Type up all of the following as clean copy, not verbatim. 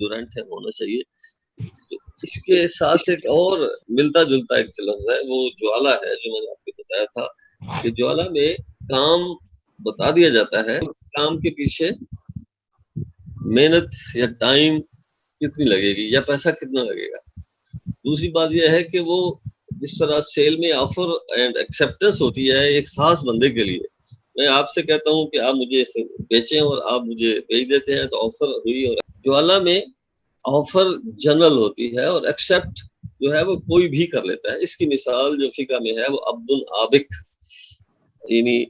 جو رینٹ ہے وہ ہونا چاہیے. تو اس کے ساتھ ایک اور ملتا جلتا ایک لفظ ہے، وہ جوالا ہے، جو میں نے آپ کو بتایا تھا کہ جوالا میں کام بتا دیا جاتا ہے، کام کے پیچھے محنت یا ٹائم کتنی لگے گی یا پیسہ کتنا لگے گا. دوسری بات یہ ہے کہ وہ جس طرح سیل میں آفر اینڈ ایکسیپٹنس ہوتی ہے ایک خاص بندے کے لیے، میں آپ سے کہتا ہوں کہ آپ مجھے بیچیں اور آپ مجھے بیچ دیتے ہیں تو آفر ہوئی. اور جوالا میں آفر جنرل ہوتی ہے اور ایکسیپٹ جو ہے وہ کوئی بھی کر لیتا ہے. اس کی مثال جو فقہ میں ہے وہ عبد العابق، یعنی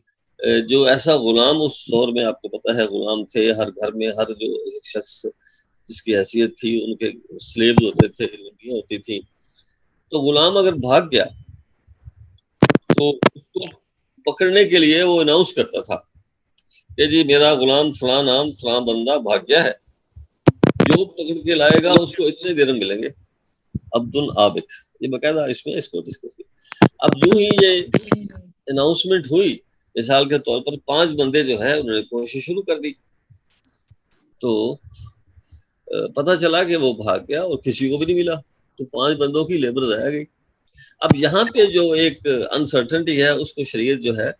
جو ایسا غلام اس دور میں آپ کو پتا ہے غلام تھے ہر گھر میں، ہر جو شخص جس کی حیثیت تھی ان کے سلیوز ہوتے تھے، لڑکیاں ہوتی تھیں. تو غلام اگر بھاگ گیا تو اس کو پکڑنے کے لیے وہ اناؤنس کرتا تھا کہ جی میرا غلام فلاں نام فلاں بندہ بھاگ گیا ہے، جو پکڑ کے لائے گا اس کو اتنے درہم ملیں گے. عبد العابق، یہ باقاعدہ اس میں اس کو ڈسکس کیا. اب جو ہی یہ اناؤنسمنٹ ہوئی، مثال کے طور پر 5 بندے جو ہے انہوں نے کوشش شروع کر دی، تو پتہ چلا کہ وہ بھاگ گیا اور کسی کو بھی نہیں ملا، تو 5 بندوں کی لیبر ضائع گئی. اب یہاں پہ جو ایک انسرٹنٹی ہے اس کو شریعت جو ہے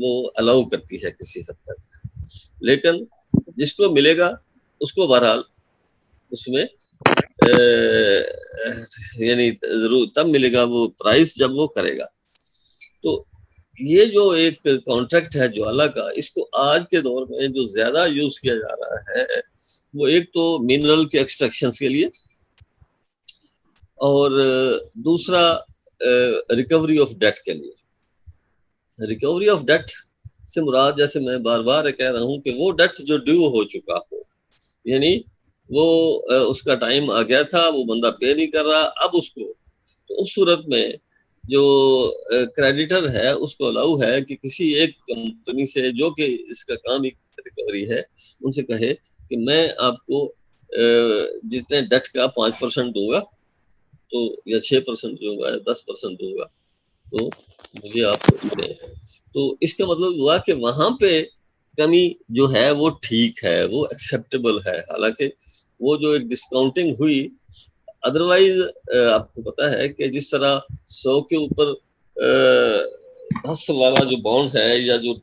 وہ الاؤ کرتی ہے کسی حد تک، لیکن جس کو ملے گا اس کو بہرحال اس میں یعنی ضرور تب ملے گا وہ پرائس جب وہ کرے گا. تو یہ جو ایک کانٹریکٹ ہے جوالا کا، اس کو آج کے دور میں جو زیادہ یوز کیا جا رہا ہے وہ ایک تو منرل کے ایکسٹریکشن کے لیے، اور دوسرا ریکوری آف ڈیٹ کے لیے. ریکوری آف ڈیٹ سے مراد، جیسے میں بار بار کہہ رہا ہوں کہ وہ ڈیٹ جو ڈیو ہو چکا ہو، یعنی وہ اس کا ٹائم آ گیا تھا، وہ بندہ پے نہیں کر رہا اب اس کو، تو اس صورت میں جو کریڈیٹر ہے اس کو الاؤ ہے کہ کسی ایک کمپنی سے جو کہ اس کا کام ایک ریکوری ہے، ان سے کہے کہ میں آپ کو جتنے ڈیٹ کا 5% دوں گا تو یا 6% دوں گا یا 10% دوں گا، تو مجھے آپ دیں. تو اس کا مطلب ہوا کہ وہاں پہ کمی جو ہے وہ ٹھیک ہے، وہ ایکسیپٹیبل ہے. حالانکہ وہ جو ایک ڈسکاؤنٹنگ ہوئی، ادروائز آپ کو پتا ہے کہ جس طرح 100 کے اوپر 10 والا جو بانڈ ہے یا جو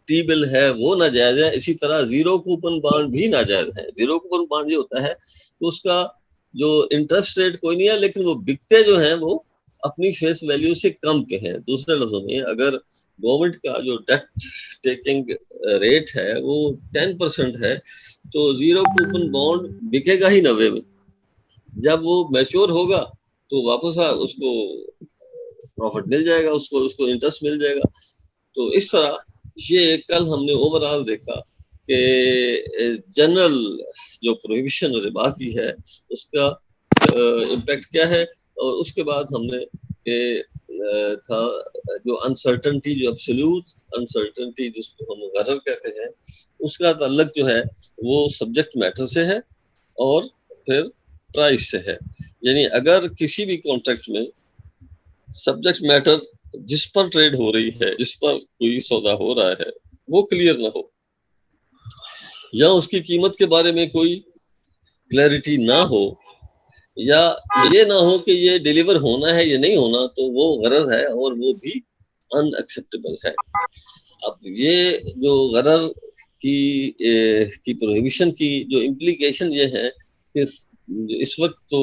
ٹی بل ہے وہ ناجائز ہے، اسی طرح 0 کوپن بانڈ بھی ناجائز ہے. 0 کوپن بانڈ یہ ہوتا ہے کہ اس کا جو انٹرسٹ ریٹ کوئی نہیں ہے، لیکن وہ بکتے جو ہیں وہ اپنی فیس ویلیو سے کم کے ہیں. دوسرے لفظوں میں اگر گورنمنٹ کا جو ڈیٹ ٹیکنگ ریٹ ہے وہ 10% ہے تو 0 کوپن بانڈ بکے گا ہی 90 میں. جب وہ میچور ہوگا تو واپس اس کو پروفٹ مل جائے گا، اس کو انٹرسٹ مل جائے گا. تو اس طرح یہ کل ہم نے اوور آل دیکھا کہ جنرل جو پروہیبیشن ربا کی ہے اس کا امپیکٹ کیا ہے، اور اس کے بعد ہم نے تھا جو انسرٹنٹی، جو ایبسولوٹ انسرٹنٹی جس کو ہم غرر کہتے ہیں، اس کا تعلق جو ہے وہ سبجیکٹ میٹر سے ہے اور پھر پرائس سے ہے. یعنی اگر کسی بھی کانٹریکٹ میں سبجیکٹ میٹر جس پر ٹریڈ ہو رہی ہے، جس پر کوئی سودا ہو رہا ہے وہ کلیئر نہ ہو، یا اس کی قیمت کے بارے میں کوئی کلیئرٹی نہ ہو، یا یہ نہ ہو کہ یہ ڈیلیور ہونا ہے یا نہیں ہونا، تو وہ غرر ہے اور وہ بھی ان ایکسیپٹیبل ہے. اب یہ جو غرر کی پروہیبیشن کی جو امپلیکیشن یہ ہے کہ اس وقت تو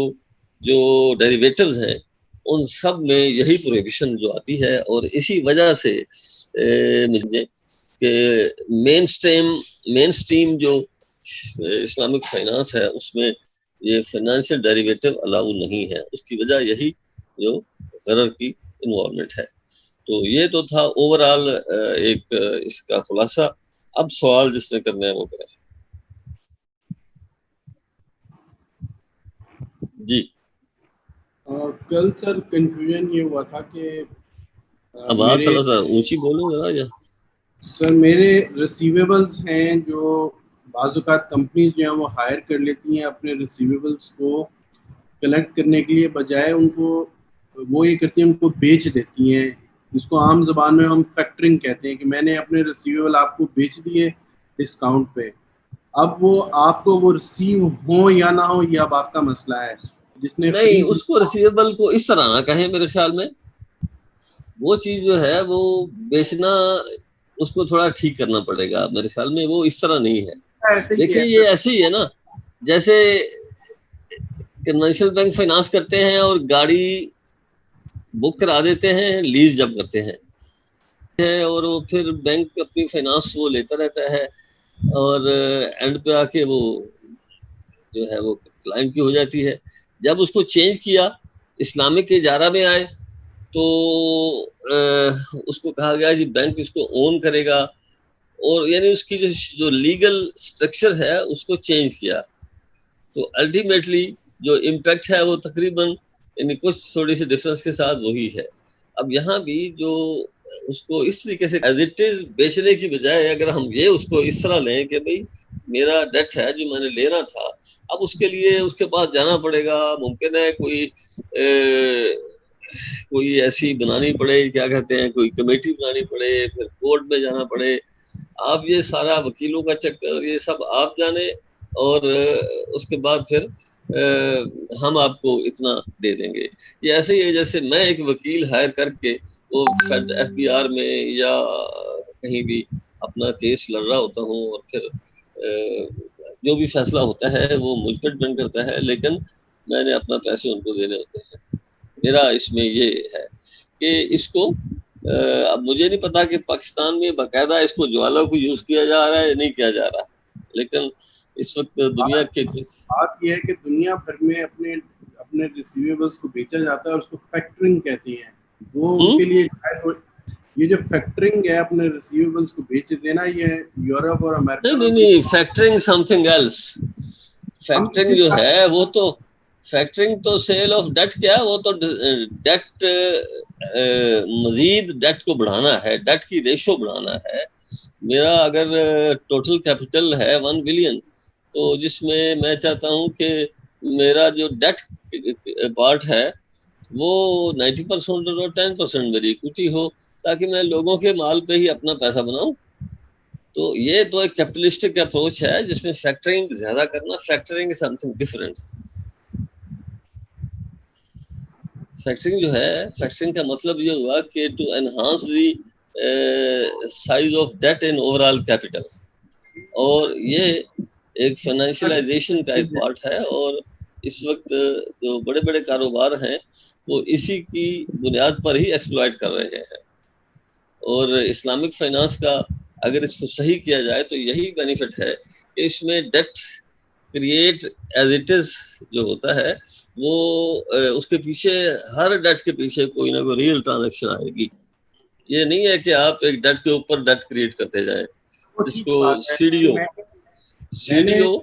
جو ڈیریویٹرز ہیں ان سب میں یہی پروہیبیشن جو آتی ہے، اور اسی وجہ سے مجھے کہ مین سٹریم جو اسلامک فائنانس ہے اس میں یہ فائنانشیل ڈیریویٹو الاؤ نہیں ہے. اس کی وجہ یہی جو غرر کی انوالومنٹ ہے. تو یہ تو تھا اوور آل ایک اس کا خلاصہ. اب سوال جس نے کرنا ہے وہ کرے. جی کل سر کنفیوژن یہ ہوا تھا کہ آواز تھوڑا سا اونچی بولو ذرا. یا سر میرے ریسیویبلز ہیں جو بعض اوقات کمپنیز جو ہیں وہ ہائر کر لیتی ہیں اپنے ریسیویبلز کو کلیکٹ کرنے کے لیے، بجائے ان کو وہ یہ کرتی ہیں ان کو بیچ دیتی ہیں، جس کو عام زبان میں ہم فیکٹرنگ کہتے ہیں، کہ میں نے اپنے ریسیویبل آپ کو بیچ دیے ڈسکاؤنٹ پہ. اب وہ آپ کو وہ ریسیو ہو یا نہ ہو یہ اب آپ کا مسئلہ ہے. جس نے نہیں، اس کو ریسیویبل کو اس طرح نہ کہیں، میرے خیال میں وہ چیز جو ہے وہ بیچنا، اس کو تھوڑا ٹھیک کرنا پڑے گا میرے خیال میں. وہ اس طرح نہیں ہے. ایسے ہی دیکھیے ہے. یہ ایسے ہی ہے نا، جیسے کنونشنل بینک فائنانس کرتے ہیں اور گاڑی بک کرا دیتے ہیں لیز جب کرتے ہیں، اور وہ پھر بینک اپنی فائنانس وہ لیتا رہتا ہے، اور اینڈ پہ آ کے وہ جو ہے وہ کلائنٹ کی ہو جاتی ہے. جب اس کو چینج کیا، اسلامک اجارہ میں آئے، تو اس کو کہا گیا جی بینک اس کو اون کرے گا، اور یعنی اس کی جو لیگل اسٹرکچر ہے اس کو چینج کیا. تو الٹیمیٹلی جو امپیکٹ ہے وہ تقریباً یعنی کچھ تھوڑی سی ڈفرینس کے ساتھ وہی ہے. اب یہاں بھی جو اس کو اس طریقے سے ایز اٹ از بیچنے کی بجائے اگر ہم یہ اس کو اس طرح لیں کہ بھئی میرا ڈیٹ ہے جو میں نے لینا تھا، اب اس کے لیے اس کے پاس جانا پڑے گا، ممکن ہے کوئی ایسی بنانی پڑے، کیا کہتے ہیں، کوئی کمیٹی بنانی پڑے، پھر کورٹ میں جانا پڑے. آپ یہ سارا وکیلوں کا چکر یہ سب آپ جانے، اور اس کے بعد پھر ہم آپ کو اتنا دے دیں گے. یہ ایسے ہی ہے جیسے میں ایک وکیل ہائر کر کے وہ ایف بی آر میں یا کہیں بھی اپنا کیس لڑ رہا ہوتا ہوں، اور پھر جو بھی فیصلہ ہوتا ہے وہ مجھ پر ڈپینڈ کرتا ہے، لیکن میں نے اپنا پیسے ان کو دینے ہوتے ہیں. میرا اس میں یہ ہے کہ اس کو اب مجھے نہیں پتا کہ پاکستان میں باقاعدہ اس کو جوالا کو یوز کیا جا رہا ہے یا نہیں کیا جا رہا، لیکن اس وقت دنیا کے بات یہ ہے کہ دنیا بھر میں اپنے ریسیویبلس کو بیچا جاتا ہے اور اس کو فیکٹرنگ کہتے ہیں. وہ ان کے لیے یہ جو فیکٹرنگ ہے اپنے ریسیویبلس کو بیچ دینا، یہ یورپ اور امریکہ میں نہیں، factoring something else. Factoring جو ہے وہ تو فیکٹرنگ تو سیل آف ڈیٹ کیا، وہ تو ڈیٹ مزید ڈیٹ کو بڑھانا ہے، ڈیٹ کی ریشو بڑھانا ہے. میرا اگر ٹوٹل کیپٹل ہے 1 بلین، تو جس میں میں چاہتا ہوں کہ میرا جو ڈیٹ پارٹ ہے وہ 90% اور 10% میری اکوٹی ہو، تاکہ میں لوگوں کے مال پہ ہی اپنا پیسہ بناؤں. تو یہ تو ایک کیپٹلسٹک اپروچ ہے جس میں فیکٹرنگ زیادہ کرنا. Factoring is something different. Factoring جو ہے، فیکٹرنگ کا مطلب یہ ہوا کہ to enhance the size of debt in overall capital, اور یہ ایک فائنینشلائزیشن کا ایک پارٹ ہے. اور اس وقت جو بڑے بڑے کاروبار ہیں وہ اسی کی بنیاد پر ہی ایکسپلائٹ کر رہے ہیں. اور اسلامک فائنانس کا اگر اس کو صحیح کیا جائے تو یہی بینیفٹ ہے کہ اس میں debt create as it is جو ہوتا ہے وہ اس کے پیچھے ہر ڈیٹ کے پیچھے کوئی نہ کوئی ریئل ٹرانزیکشن آئے گی. یہ نہیں ہے کہ آپ ایک ڈیٹ کے اوپر ڈیٹ کریٹ کرتے جائیں، جس کو سی ڈی او.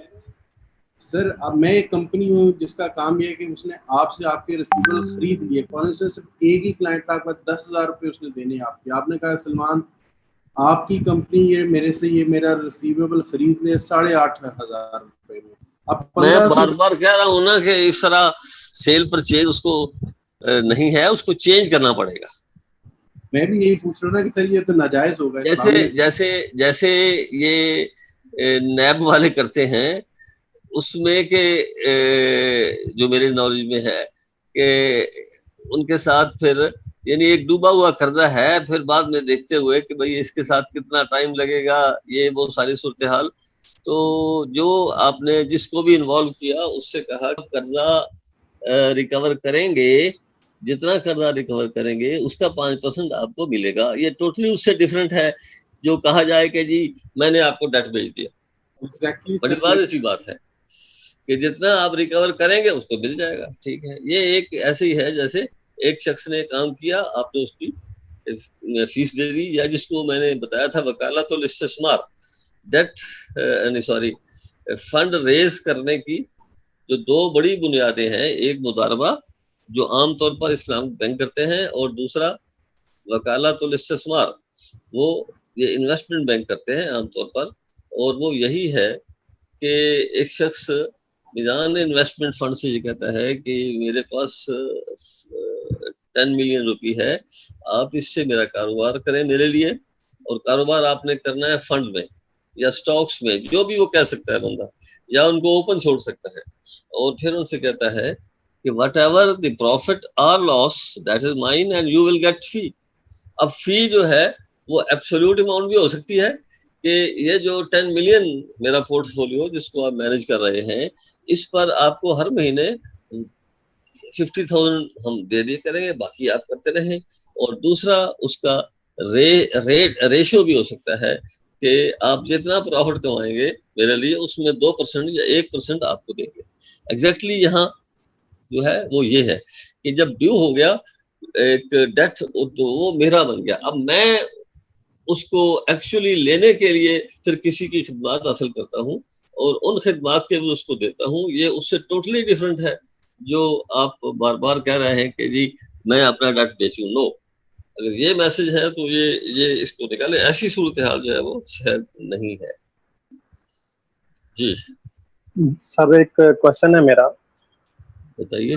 سر اب میں ایک کمپنی ہوں جس کا کام یہ ہے کہ اس نے آپ سے آپ کے ریسیول خرید لیے، فوراً سے صرف ایک ہی کلائنٹ تھا، 10,000 روپے اس نے دینے آپ نے کہا سلمان آپ کی کمپنی یہ میرے سے یہ میرا ریسیویبل خرید لے 8,500 روپے میں. اب میں بار بار کہہ رہا ہوں نا کہ اس طرح سیل پرچیز اس کو نہیں ہے، اس کو چینج کرنا پڑے گا. میں بھی یہی پوچھ رہا ہوں کہ سر یہ تو ناجائز ہوگا. جیسے یہ نیب والے کرتے ہیں، اس میں کہ جو میرے نالج میں ہے کہ ان کے ساتھ پھر یعنی ایک ڈوبا ہوا قرضہ ہے، پھر بعد میں دیکھتے ہوئے کہ بھئی اس کے ساتھ کتنا ٹائم لگے گا، یہ وہ ساری صورتحال. تو جو آپ نے جس کو بھی انوالو کیا اس سے کہا کہ قرضہ ریکور کریں گے، جتنا قرضہ ریکور کریں گے اس کا 5% آپ کو ملے گا. یہ ٹوٹلی اس سے ڈفرینٹ ہے جو کہا جائے کہ جی میں نے آپ کو ڈیٹ بھیج دیا. بڑی واضح سی بات ہے کہ جتنا آپ ریکور کریں گے اس کو مل جائے گا. ٹھیک ہے، یہ ایک ایسے ہی ہے جیسے ایک شخص نے کام کیا، آپ نے اس کی فیس دے دی، یا جس کو میں نے بتایا تھا وکالت الاستثمار، ڈیٹ فنڈ ریز کرنے کی جو 2 بڑی بنیادیں ہیں، ایک مضاربہ جو عام طور پر اسلامک بینک کرتے ہیں، اور دوسرا وکالت الاستثمار وہ یہ انویسٹمنٹ بینک کرتے ہیں عام طور پر. اور وہ یہی ہے کہ ایک شخص میزان انویسٹمنٹ فنڈ سے یہ کہتا ہے کہ میرے پاس 10 ملین روپی ہے، آپ اس سے میرا کاروبار کریں میرے لیے، اور کاروبار آپ نے کرنا ہے فنڈ میں. یا سٹاکس میں، جو بھی وہ کہہ سکتا ہے بندہ، یا ان کو اوپن چھوڑ سکتا ہے، اور پھر ان سے کہتا ہے کہ whatever the profit or loss that is mine and you will get fee. اب فی جو ہے وہ ایبسولوٹ اماؤنٹ بھی ہو سکتی ہے کہ یہ جو 10 ملین میرا پورٹ فولیو جس کو آپ مینج کر رہے ہیں، اس پر آپ کو ہر مہینے 50,000 ہم دے دیا کریں گے، باقی آپ کرتے رہیں. اور دوسرا اس کا ریشو بھی ہو سکتا ہے کہ آپ جتنا پروفٹ کمائیں گے میرے لیے اس میں 2% یا 1% آپ کو دیں گے. ایگزیکٹلی یہاں جو ہے وہ یہ ہے کہ جب ڈیو ہو گیا ایک ڈیٹ تو وہ میرا بن گیا. اب میں اس کو ایکچولی لینے کے لیے پھر کسی کی خدمات حاصل کرتا ہوں اور ان خدمات کے بھی اس کو دیتا ہوں. یہ اس سے ٹوٹلی ڈیفرنٹ ہے جو آپ بار بار کہہ رہے ہیں کہ جی میں اپنا ڈیٹ بیچوں. نو، اگر یہ میسج ہے تو یہ اس کو نکالے. ایسی صورتحال جو ہے وہ شاید نہیں ہے. جی سر ایک کوشچن ہے میرا، بتائیے.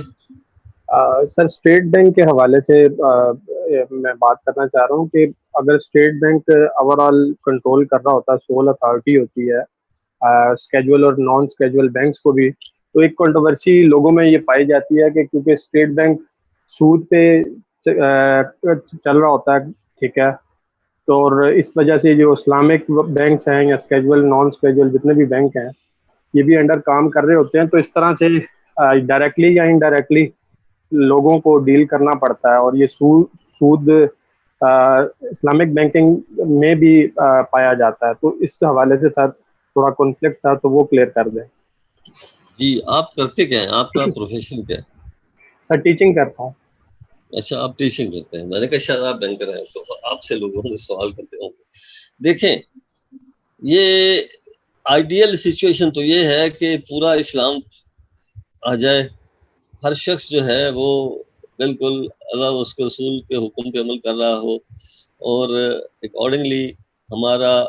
سر اسٹیٹ بینک کے حوالے سے میں بات کرنا چاہ رہا ہوں کہ اگر state bank over all control کر رہا ہوتا، سول اتھارٹی ہوتی ہے اسکیجول اور نان اسکیجول بینکس کو بھی، تو ایک کنٹروورسی لوگوں میں یہ پائی جاتی ہے کہ کیونکہ اسٹیٹ بینک سود پہ چل رہا ہوتا ہے، ٹھیک ہے، تو اور اس وجہ سے جو اسلامک بینکس ہیں یا اسکیجول نان اسکیجول جتنے بھی بینک ہیں یہ بھی انڈر کام کر رہے ہوتے ہیں. تو اس طرح سے ڈائریکٹلی یا انڈائریکٹلی لوگوں کو ڈیل کرنا پڑتا ہے، اور یہ سود اسلامک بینکنگ میں بھی پایا جاتا ہے. تو اس حوالے سے سر تھوڑا کنفلکٹ تھا، تو وہ کلیئر کر دیں. جی آپ کرتے کیا ہیں؟ آپ کا پروفیشن کیا ہے؟ سر ٹیچنگ کرتا ہوں. اچھا آپ ٹیچنگ کرتے ہیں، میں نے کہا شاید آپ بینکر ہیں تو آپ سے لوگوں نے سوال کرتے ہوں. دیکھیں یہ آئیڈیل سچویشن تو یہ ہے کہ پورا اسلام آ جائے، ہر شخص جو ہے وہ بالکل اللہ اس کے رسول کے حکم پہ عمل کر رہا ہو، اور اکارڈنگلی ہمارا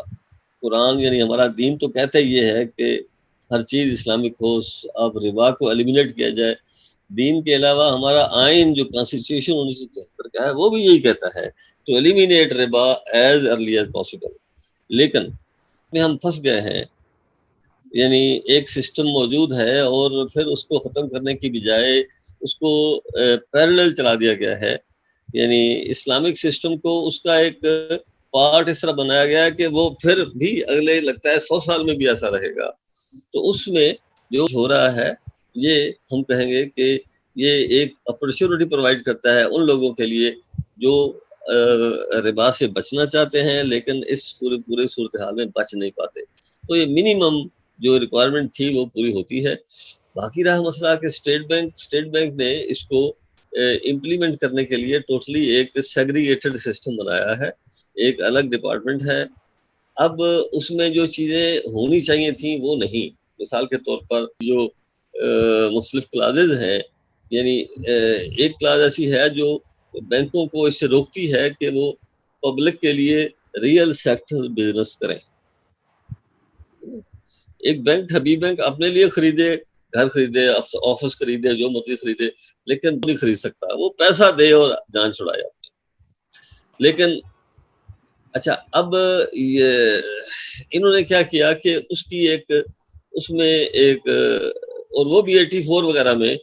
قرآن یعنی ہمارا دین تو کہتا ہی یہ ہے کہ ہر چیز اسلامک ہو. اب ربا کو ایلیمنیٹ کیا جائے. دین کے علاوہ ہمارا آئین جو کانسٹیٹیوشن 1973 کا ہے وہ بھی یہی کہتا ہے ٹو ایلیمینیٹ ربا ایز ارلی ایز پاسبل. لیکن میں ہم پھنس گئے ہیں، یعنی ایک سسٹم موجود ہے اور پھر اس کو ختم کرنے کی بجائے اس کو پیرلل چلا دیا گیا ہے. یعنی اسلامک سسٹم کو اس کا ایک پارٹ اس طرح بنایا گیا ہے کہ وہ پھر بھی اگلے لگتا ہے 100 سال میں بھی ایسا رہے گا. تو اس میں جو ہو رہا ہے یہ ہم کہیں گے کہ یہ ایک اپرچونٹی پرووائڈ کرتا ہے ان لوگوں کے لیے جو ربا سے بچنا چاہتے ہیں لیکن اس پورے صورتحال میں بچ نہیں پاتے. تو یہ منیمم جو ریکوائرمنٹ تھی وہ پوری ہوتی ہے. باقی رہا مسئلہ کہ اسٹیٹ بینک نے اس کو امپلیمنٹ کرنے کے لیے ٹوٹلی ایک سیگریگیٹڈ سسٹم بنایا ہے، ایک الگ ڈپارٹمنٹ ہے. اب اس میں جو چیزیں ہونی چاہیے تھیں وہ نہیں. مثال کے طور پر جو مختلف کلازز ہیں، یعنی ایک کلاز ایسی ہے جو بینکوں کو اس سے روکتی ہے کہ وہ پبلک کے لیے ریئل سیکٹر بزنس کریں. ایک بینک حبیب بینک اپنے لیے خریدے، گھر خریدے، آفس خریدے، جو مرضی خریدے، لیکن نہیں خرید سکتا. وہ پیسہ دے اور جان چھڑائے اپنی. لیکن اچھا اب یہ انہوں نے کیا کیا کہ اس میں ایک اور وہ بھی 84 وغیرہ میں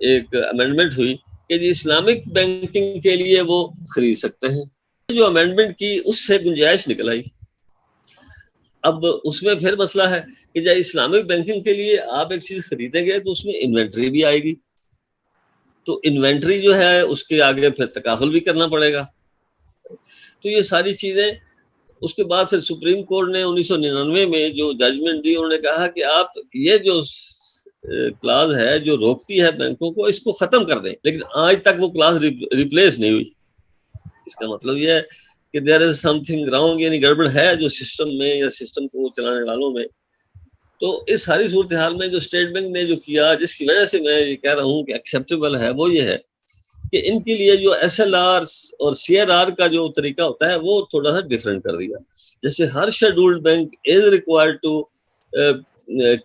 ایک امینڈمنٹ ہوئی کہ جی اسلامک بینکنگ کے لیے وہ خرید سکتے ہیں. جو امینڈمنٹ کی اس سے گنجائش نکل آئی. اب اس میں پھر مسئلہ ہے کہ جب اسلامک بینکنگ کے لیے آپ ایک چیز خریدیں گے تو اس میں انوینٹری بھی آئے گی، تو انوینٹری جو ہے اس کے آگے پھر تکافل بھی کرنا پڑے گا. تو یہ ساری چیزیں اس کے بعد پھر سپریم کورٹ نے 1999 میں جو ججمنٹ دی، انہوں نے کہا کہ آپ یہ جو کلاز ہے جو روکتی ہے بینکوں کو اس کو ختم کر دیں. لیکن آج تک وہ کلاز ریپلیس نہیں ہوئی. اس کا مطلب یہ ہے کہ دیر از سم تھنگ رانگ، یعنی گڑبڑ ہے جو سسٹم میں یا سسٹم کو چلانے والوں میں. تو اس ساری صورتحال میں جو اسٹیٹ بینک نے جو کیا، جس کی وجہ سے میں یہ کہہ رہا ہوں کہ ایکسیپٹیبل ہے، وہ یہ ہے کہ ان کے لیے جو ایس ایل آر اور سی آر آر کا جو طریقہ ہوتا ہے وہ تھوڑا سا ڈفرینٹ کر دیا. جیسے ہر scheduled bank is required to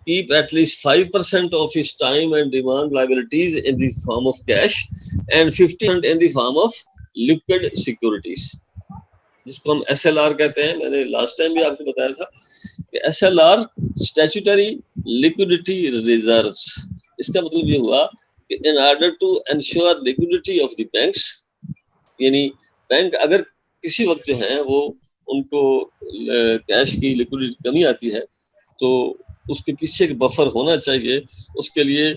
keep at least 5% of his time and demand liabilities in the form of cash and 50% in the form of liquid securities. جس کو ہم SLR کہتے ہیں. میں نے لاسٹ ٹائم بھی آپ کو بتایا تھا کہ SLR اسٹیچوٹری لیکوڈیٹی ریزروس. اس کا مطلب یہ ہوا کہ in order to ensure liquidity of the banks, یعنی بینک اگر کسی وقت جو ہے وہ ان کو کیش کی لیکوڈیٹی کمی آتی ہے تو اس کے پیچھے ایک بفر ہونا چاہیے. اس کے لیے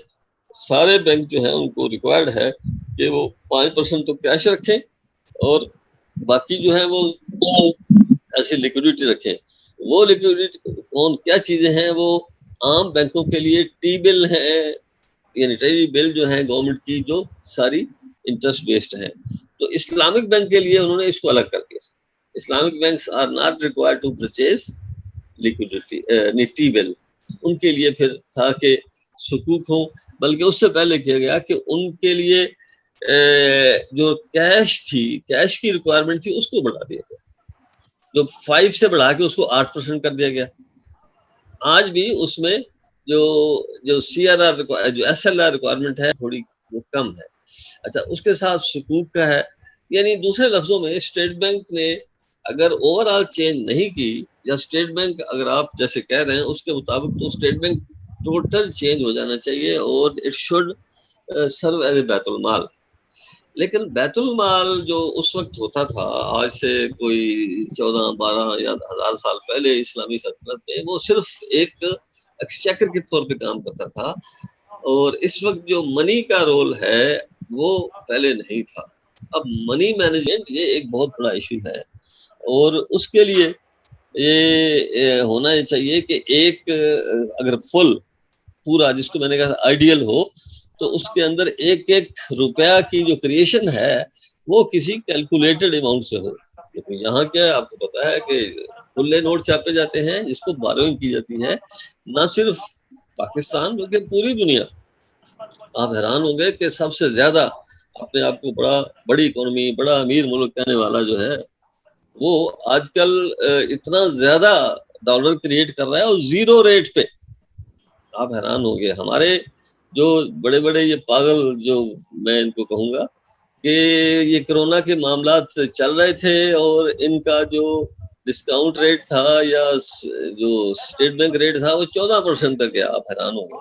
سارے بینک جو ہیں ان کو ریکوائرڈ ہے کہ وہ 5% تو کیش رکھیں اور باقی جو ہے وہ ایسی لیکوڈیٹی رکھیں. وہ لیکوڈیٹی کون کیا چیزیں ہیں؟ وہ عام بینکوں کے لیے ٹی بل ہیں، یعنی ٹریجری بل جو ہیں گورنمنٹ کی، جو ساری انٹرسٹ بیسڈ ہیں. تو اسلامک بینک کے لیے انہوں نے اس کو الگ کر دیا. Islamic banks are not required to purchase liquidity T bill. ان کے لیے پھر تھا کہ سکوک ہو، بلکہ اس سے پہلے کیا گیا کہ ان کے لیے جو کیش تھی، کیش کی ریکوائرمنٹ تھی، اس کو بڑھا دیا گیا. جو 5 سے بڑھا کے اس کو 8% کر دیا گیا. آج بھی اس میں جو CRR جو SLR ریکوائرمنٹ ہے تھوڑی وہ کم ہے. اچھا، اس کے ساتھ سکوک کا ہے. یعنی دوسرے لفظوں میں اسٹیٹ بینک نے اگر اوور آل چینج نہیں کی، یا اسٹیٹ بینک اگر آپ جیسے کہہ رہے ہیں اس کے مطابق، تو اسٹیٹ بینک ٹوٹل چینج ہو جانا چاہیے اور it should serve as a بیت المال. لیکن بیت المال جو اس وقت ہوتا تھا، آج سے کوئی 14-12 یا 1000 سال پہلے اسلامی سلطنت میں، وہ صرف ایک ایکسچیکر کے طور پہ کام کرتا تھا. اور اس وقت جو منی کا رول ہے وہ پہلے نہیں تھا. اب منی مینجمنٹ یہ ایک بہت بڑا ایشو ہے، اور اس کے لیے یہ ہونا چاہیے کہ ایک اگر فل پورا، جس کو میں نے کہا آئیڈیل ہو، تو اس کے اندر ایک روپیہ کی جو کریشن ہے وہ کسی کیلکولیٹڈ اماؤنٹ سے ہو. لیکن یہاں کیا آپ کو پتا ہے کہ کھلے نوٹ چھاپے جاتے ہیں جس کو بارونگ کی جاتی ہے، نہ صرف پاکستان بلکہ پوری دنیا. آپ حیران ہوں گے کہ سب سے زیادہ اپنے آپ کو بڑی اکانومی، بڑا امیر ملک کہنے والا جو ہے، وہ آج کل اتنا زیادہ ڈالر کریٹ کر رہا ہے اور 0 ریٹ پہ. آپ حیران ہوں گے. ہمارے جو بڑے بڑے یہ پاگل، جو میں ان کو کہوں گا کہ یہ کرونا کے معاملات چل رہے تھے اور ان کا جو ڈسکاؤنٹ ریٹ تھا یا جو اسٹیٹ بینک ریٹ تھا وہ 14% تک ہے. آپ حیران ہوں گے.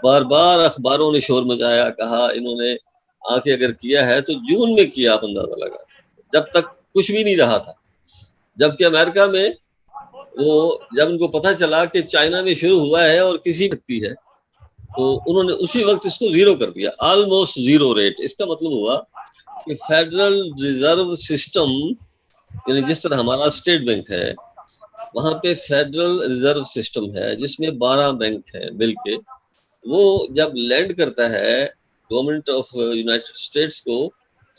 بار بار اخباروں نے شور مچایا، کہا انہوں نے آ کے اگر کیا ہے تو جون میں کیا. آپ اندازہ لگا، جب تک کچھ بھی نہیں رہا تھا. جبکہ امریکہ میں وہ جب ان کو پتہ چلا کہ چائنا میں شروع ہوا ہے اور کسی وقتی ہے، تو انہوں نے اسی وقت اس کو 0 کر دیا، آلموسٹ 0 ریٹ. اس کا مطلب ہوا کہ فیڈرل ریزرو سسٹم، یعنی جس طرح ہمارا اسٹیٹ بینک ہے، وہاں پہ فیڈرل ریزرو سسٹم ہے جس میں 12 بینک ہیں مل کے. وہ جب لینڈ کرتا ہے گورنمنٹ آف یونائٹڈ اسٹیٹس کو،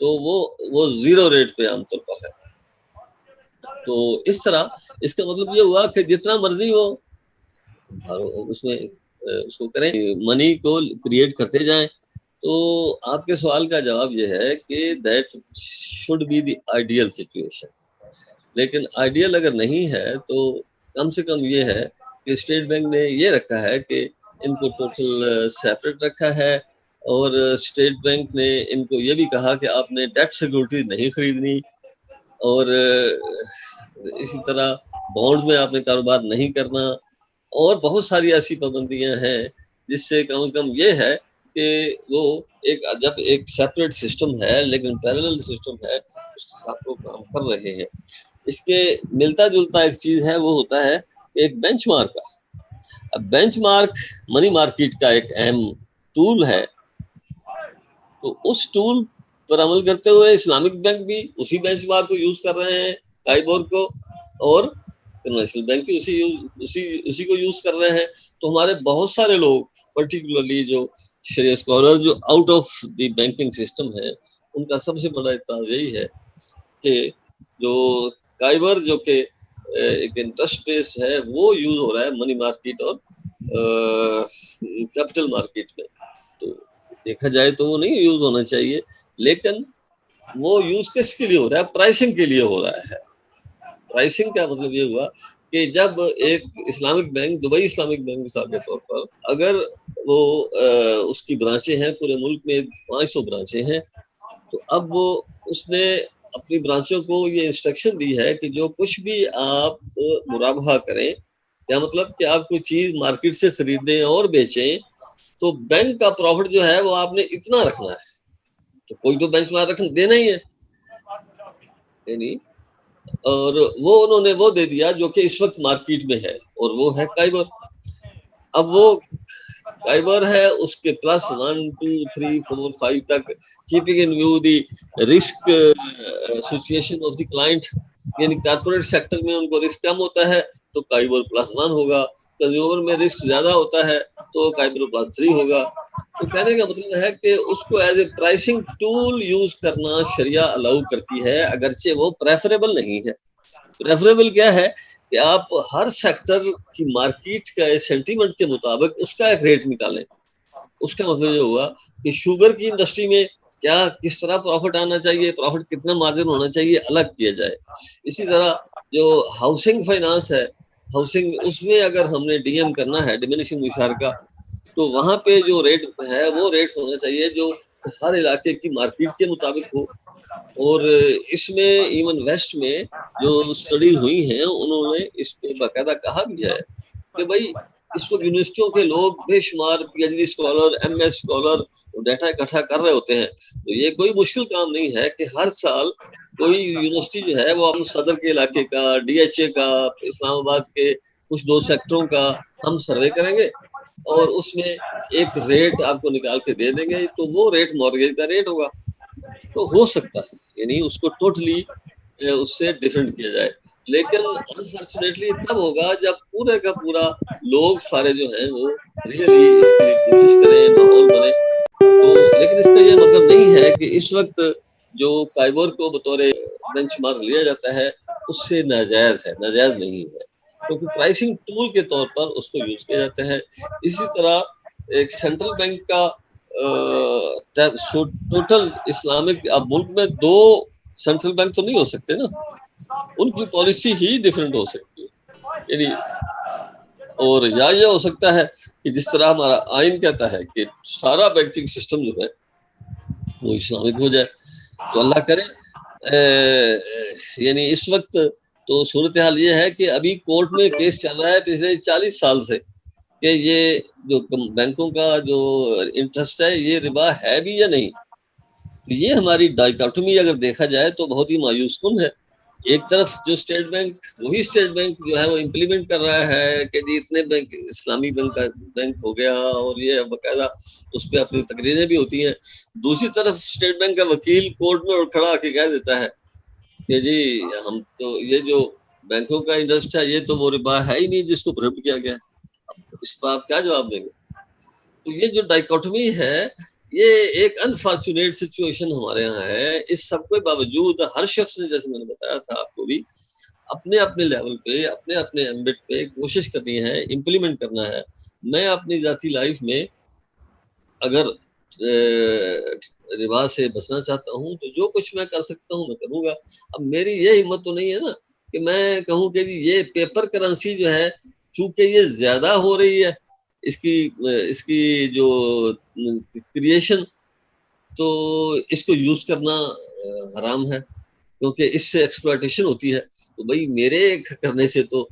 تو وہ 0 ریٹ پہ عام طور پر ہے. تو اس طرح اس کا مطلب یہ ہوا کہ جتنا مرضی وہ اس میں اس کو کریں، منی کو کریٹ کرتے جائیں. تو آپ کے سوال کا جواب یہ ہے کہ that should be the ideal situation. لیکن آئیڈیل اگر نہیں ہے تو کم سے کم یہ ہے کہ اسٹیٹ بینک نے یہ رکھا ہے کہ ان کو ٹوٹل سیپریٹ رکھا ہے، اور اسٹیٹ بینک نے ان کو یہ بھی کہا کہ آپ نے ڈیٹ سیکورٹی نہیں خریدنی، اور اسی طرح بانڈز میں آپ نے کاروبار نہیں کرنا، اور بہت ساری ایسی پابندیاں ہیں جس سے کم یہ ہے کہ وہ جب ایک سیپریٹ سسٹم ہے لیکن پیرلل سسٹم ہے، اس کے ساتھ وہ کام کر رہے ہیں. اس کے ملتا جلتا ایک چیز ہے، وہ ہوتا ہے ایک بینچ مارک کا. اب بینچ مارک منی مارکیٹ کا ایک اہم ٹول ہے. تو اس ٹول پر عمل کرتے ہوئے اسلامک بینک بھی اسی بینچ مارک کو یوز کر رہے ہیں، ٹائبور کو، اور کنونشنل بینک بھی اسی کو یوز کر رہے ہیں. تو ہمارے بہت سارے لوگ، پرٹیکولرلی جو شریعہ اسکالر جو out of the banking system ہے، ان کا سب سے بڑا اعتراض یہی ہے کہ جو ٹائبور جو کہ ایک انٹرسٹ بیس ہے، وہ یوز ہو رہا ہے منی مارکیٹ اور کیپٹل مارکیٹ میں. تو دیکھا جائے تو وہ نہیں یوز ہونا چاہیے، لیکن وہ یوز کس کے لیے ہو رہا ہے؟ پرائسنگ کے لیے ہو رہا ہے. پرائسنگ کا مطلب یہ ہوا کہ جب ایک Islamic bank, Dubai Islamic bank مثال کے طور پر، اگر وہ اس کی برانچیں ہیں پورے ملک میں 500 برانچیں ہیں، تو اب وہ اس نے اپنی برانچوں کو یہ انسٹرکشن دی ہے کہ جو کچھ بھی آپ مرابحہ کریں، یا مطلب کہ آپ کوئی چیز مارکیٹ سے خریدیں اور بیچیں، تو بینک کا پروفٹ جو ہے وہ آپ نے اتنا رکھنا ہے. تو کوئی تو بینچ مارک دینا ہی ہے یعنی، اور وہ انہوں نے وہ دے دیا جو کہ اس وقت مارکیٹ میں ہے، اور وہ ہے کائبر. اب وہ کائبر ہے، اس کے پلس 1 2 3 4 5 تک، keeping in view the risk situation of the client, یعنی کارپوریٹ سیکٹر میں ان کو رسک کم ہوتا ہے تو کائبر +1 ہوگا، کنزیومر میں رسک زیادہ ہوتا ہے تو کائبر +3 ہوگا. تو کہنے کا مطلب ہے کہ اس کو as a pricing tool use کرنا شریعہ الاؤ کرتی ہے، اگرچہ وہ پریفریبل نہیں ہے. پریفریبل کیا ہے کہ آپ ہر سیکٹر کی مارکیٹ کا سینٹیمنٹ کے مطابق اس کا ایک ریٹ نکالیں. اس کا مطلب یہ ہوا کہ شوگر کی انڈسٹری میں کیا کس طرح پروفٹ آنا چاہیے، پروفٹ کتنا مارجن ہونا چاہیے، الگ کیا جائے. اسی طرح جو ہاؤسنگ فائنانس ہے، ہاؤسنگ اس میں اگر ہم نے ڈی ایم کرنا ہے، ڈیمینشنگ مشارکہ، تو وہاں پہ جو ریٹ ہے وہ ریٹ ہونا چاہیے جو ہر علاقے کی مارکیٹ کے مطابق ہو. اور اس میں ایون ویسٹ میں جو اسٹڈی ہوئی ہیں انہوں نے اس پہ باقاعدہ کہا بھی ہے کہ بھائی اس وقت یونیورسٹیوں کے لوگ بے شمار P H D scholar, M S scholar data اکٹھا کر رہے ہوتے ہیں. تو یہ کوئی مشکل کام نہیں ہے کہ ہر سال کوئی یونیورسٹی جو ہے وہ اپنے صدر کے علاقے کا، ڈی ایچ اے کا، اسلام آباد کے کچھ 2 سیکٹروں کا ہم سروے کریں گے اور اس میں ایک ریٹ آپ کو نکال کے دے دیں گے، تو وہ ریٹ مارگیج کا ریٹ ہوگا. تو ہو سکتا ہے یعنی اس کو ٹوٹلی اس سے ڈیفرنٹ کیا جائے، لیکن انفارچونیٹلی تب ہوگا جب پورے کا پورا لوگ سارے جو ہیں وہ ریئلی اس کے لیے کوشش کریں، ماحول بنے. تو لیکن اس کا یہ مطلب نہیں ہے کہ اس وقت جو کائبر کو بطور بینچ مارک لیا جاتا ہے اس سے ناجائز ہے، ناجائز نہیں ہے، کیونکہ پرائسنگ ٹول کے طور پر اس کو یوز کیا جاتا ہے. اسی طرح ایک سینٹرل بینک کا ٹوٹل اسلامک، اب ملک میں 2 سینٹرل بینک تو نہیں ہو سکتے نا، ان کی پالیسی ہی ڈیفرنٹ ہو سکتی ہے یعنی. اور یا یہ ہو سکتا ہے کہ جس طرح ہمارا آئین کہتا ہے کہ سارا بینکنگ سسٹم جو ہے وہ اسلامک ہو جائے. تو اللہ کرے یعنی اس وقت تو صورتحال یہ ہے کہ ابھی کورٹ میں کیس چل رہا ہے پچھلے 40 سال سے کہ یہ جو بینکوں کا جو انٹرسٹ ہے یہ ربا ہے بھی یا نہیں. یہ ہماری ڈائیکاٹومی اگر دیکھا جائے تو بہت ہی مایوس کن ہے. ایک طرف جو اسٹیٹ بینک، وہی اسٹیٹ بینک جو ہے وہ امپلیمنٹ کر رہا ہے کہ جی اتنے بینک اسلامی بینک ہو گیا، اور یہ باقاعدہ اس پہ اپنی تقریریں بھی ہوتی ہیں. دوسری طرف اسٹیٹ بینک کا وکیل کورٹ میں کھڑا کے کہہ دیتا ہے کہ جی ہم تو یہ جو بینکوں کا انٹرسٹ ہے یہ تو وہ ربا ہے ہی نہیں جس کو پروہیبٹ کیا گیا. اس پر آپ کیا جواب دیں گے؟ تو یہ جو ڈائیکاٹومی ہے یہ ایک انفارچونیٹ سچویشن ہمارے یہاں ہے. اس سب کے باوجود ہر شخص نے، جیسے میں نے بتایا تھا آپ کو بھی، اپنے اپنے لیول پہ، اپنے اپنے ایمبٹ پہ کوشش کرنی ہے، امپلیمنٹ کرنا ہے. میں اپنی ذاتی لائف میں اگر ربا سے بچنا چاہتا ہوں تو جو کچھ میں کر سکتا ہوں میں کروں گا. اب میری یہ ہمت تو نہیں ہے نا کہ میں کہوں کہ یہ پیپر کرنسی جو ہے چونکہ یہ زیادہ ہو رہی ہے اس کی جو کریشن، تو اس کو یوز کرنا حرام ہے کیونکہ اس سے ایکسپلائٹیشن ہوتی ہے. تو بھائی میرے کرنے سے تو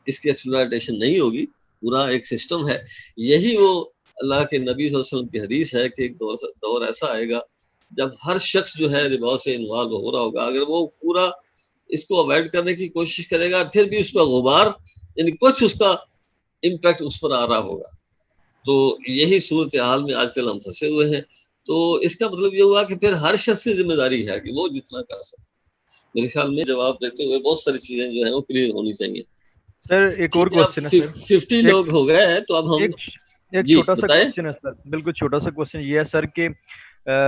اس کی ایکسپلائٹیشن نہیں ہوگی، پورا ایک سسٹم ہے. یہی وہ اللہ کے نبی صلی اللہ علیہ وسلم کی حدیث ہے کہ ایک دور ایسا آئے گا جب ہر شخص جو ہے ربا سے انوالو ہو رہا ہوگا. اگر وہ پورا اس کو اوائڈ کرنے کی کوشش کرے گا پھر بھی اس کا غبار یعنی کچھ اس کا امپیکٹ اس پر آ رہا ہوگا. تو یہی صورتحال میں آج کل ہم پھنسے ہوئے ہیں. تو اس کا مطلب یہ ہوا کہ پھر ہر شخص کی ذمہ داری ہے کہ وہ جتنا کر سکتا. میرے خیال میں جواب دیتے ہوئے بہت ساری چیزیں جو ہیں وہ کلیئر ہونی چاہیے. سر ایک اور کوشچن ہے سر. 50 لوگ ہو گئے ہیں تو اب ہم ایک جی چھوٹا سا بتائیں. کوشچن ہے سر، بالکل چھوٹا سا کوشچن یہ ہے سر کہ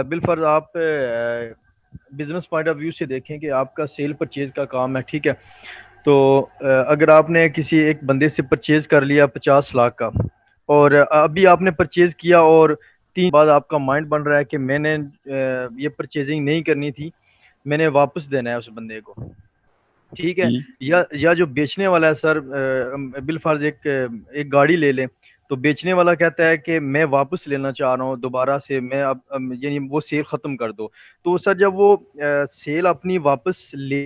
بالفرض آپ بزنس پوائنٹ آف ویو سے دیکھیں کہ آپ کا سیل پرچیز کا کام ہے، ٹھیک ہے. تو اگر آپ نے کسی ایک بندے سے پرچیز کر لیا 50 لاکھ کا، اور ابھی آپ نے پرچیز کیا اور 3 بعد آپ کا مائنڈ بن رہا ہے کہ میں نے یہ پرچیزنگ نہیں کرنی تھی، میں نے واپس دینا ہے اس بندے کو، ٹھیک ہے. یا جو بیچنے والا ہے سر بالفرض ایک گاڑی لے لیں، تو بیچنے والا کہتا ہے کہ میں واپس لینا چاہ رہا ہوں دوبارہ سے، میں اب یعنی وہ سیل ختم کر دو. تو سر جب وہ سیل اپنی واپس لے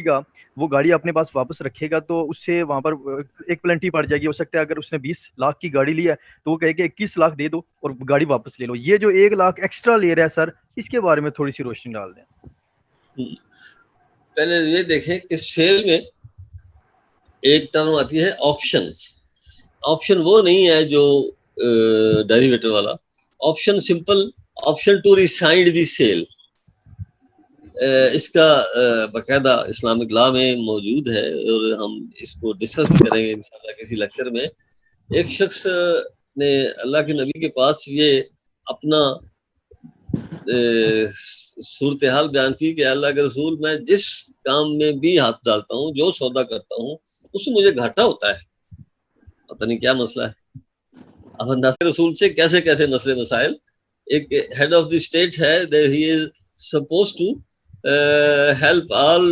گا، وہ گاڑی اپنے پاس واپس رکھے گا، تو اس سے وہاں پر ایک پلنٹی پڑ جائے گی. ہو سکتا ہے اگر اس نے 20 لاکھ کی گاڑی لی ہے تو وہ کہے کہ 21 لاکھ دے دو اور گاڑی واپس لے لو. یہ جو 1 لاکھ ایکسٹرا لے رہا ہے سر، اس کے بارے میں تھوڑی سی روشنی ڈال دیں. پہلے یہ دیکھیں کہ سیل میں ایک ٹرم آتی ہے آپشن. آپشن وہ نہیں ہے جو ڈیریویٹر والا. Option simple option to rescind the sale. اس کا باقاعدہ اسلامک لا میں موجود ہے اور ہم اس کو ڈسکس بھی کریں گے انشاءاللہ کسی لیکچر میں. ایک شخص نے اللہ کے نبی کے پاس یہ اپنا صورتحال بیان کی کہ اللہ کے رسول، میں جس کام میں بھی ہاتھ ڈالتا ہوں، جو سودا کرتا ہوں، اس میں مجھے گھاٹا ہوتا ہے، پتہ نہیں کیا مسئلہ ہے. اب اللہ کے رسول سے کیسے کیسے مسئلے مسائل. ایک ہیڈ آف دی اسٹیٹ ہے، he is suppose to help all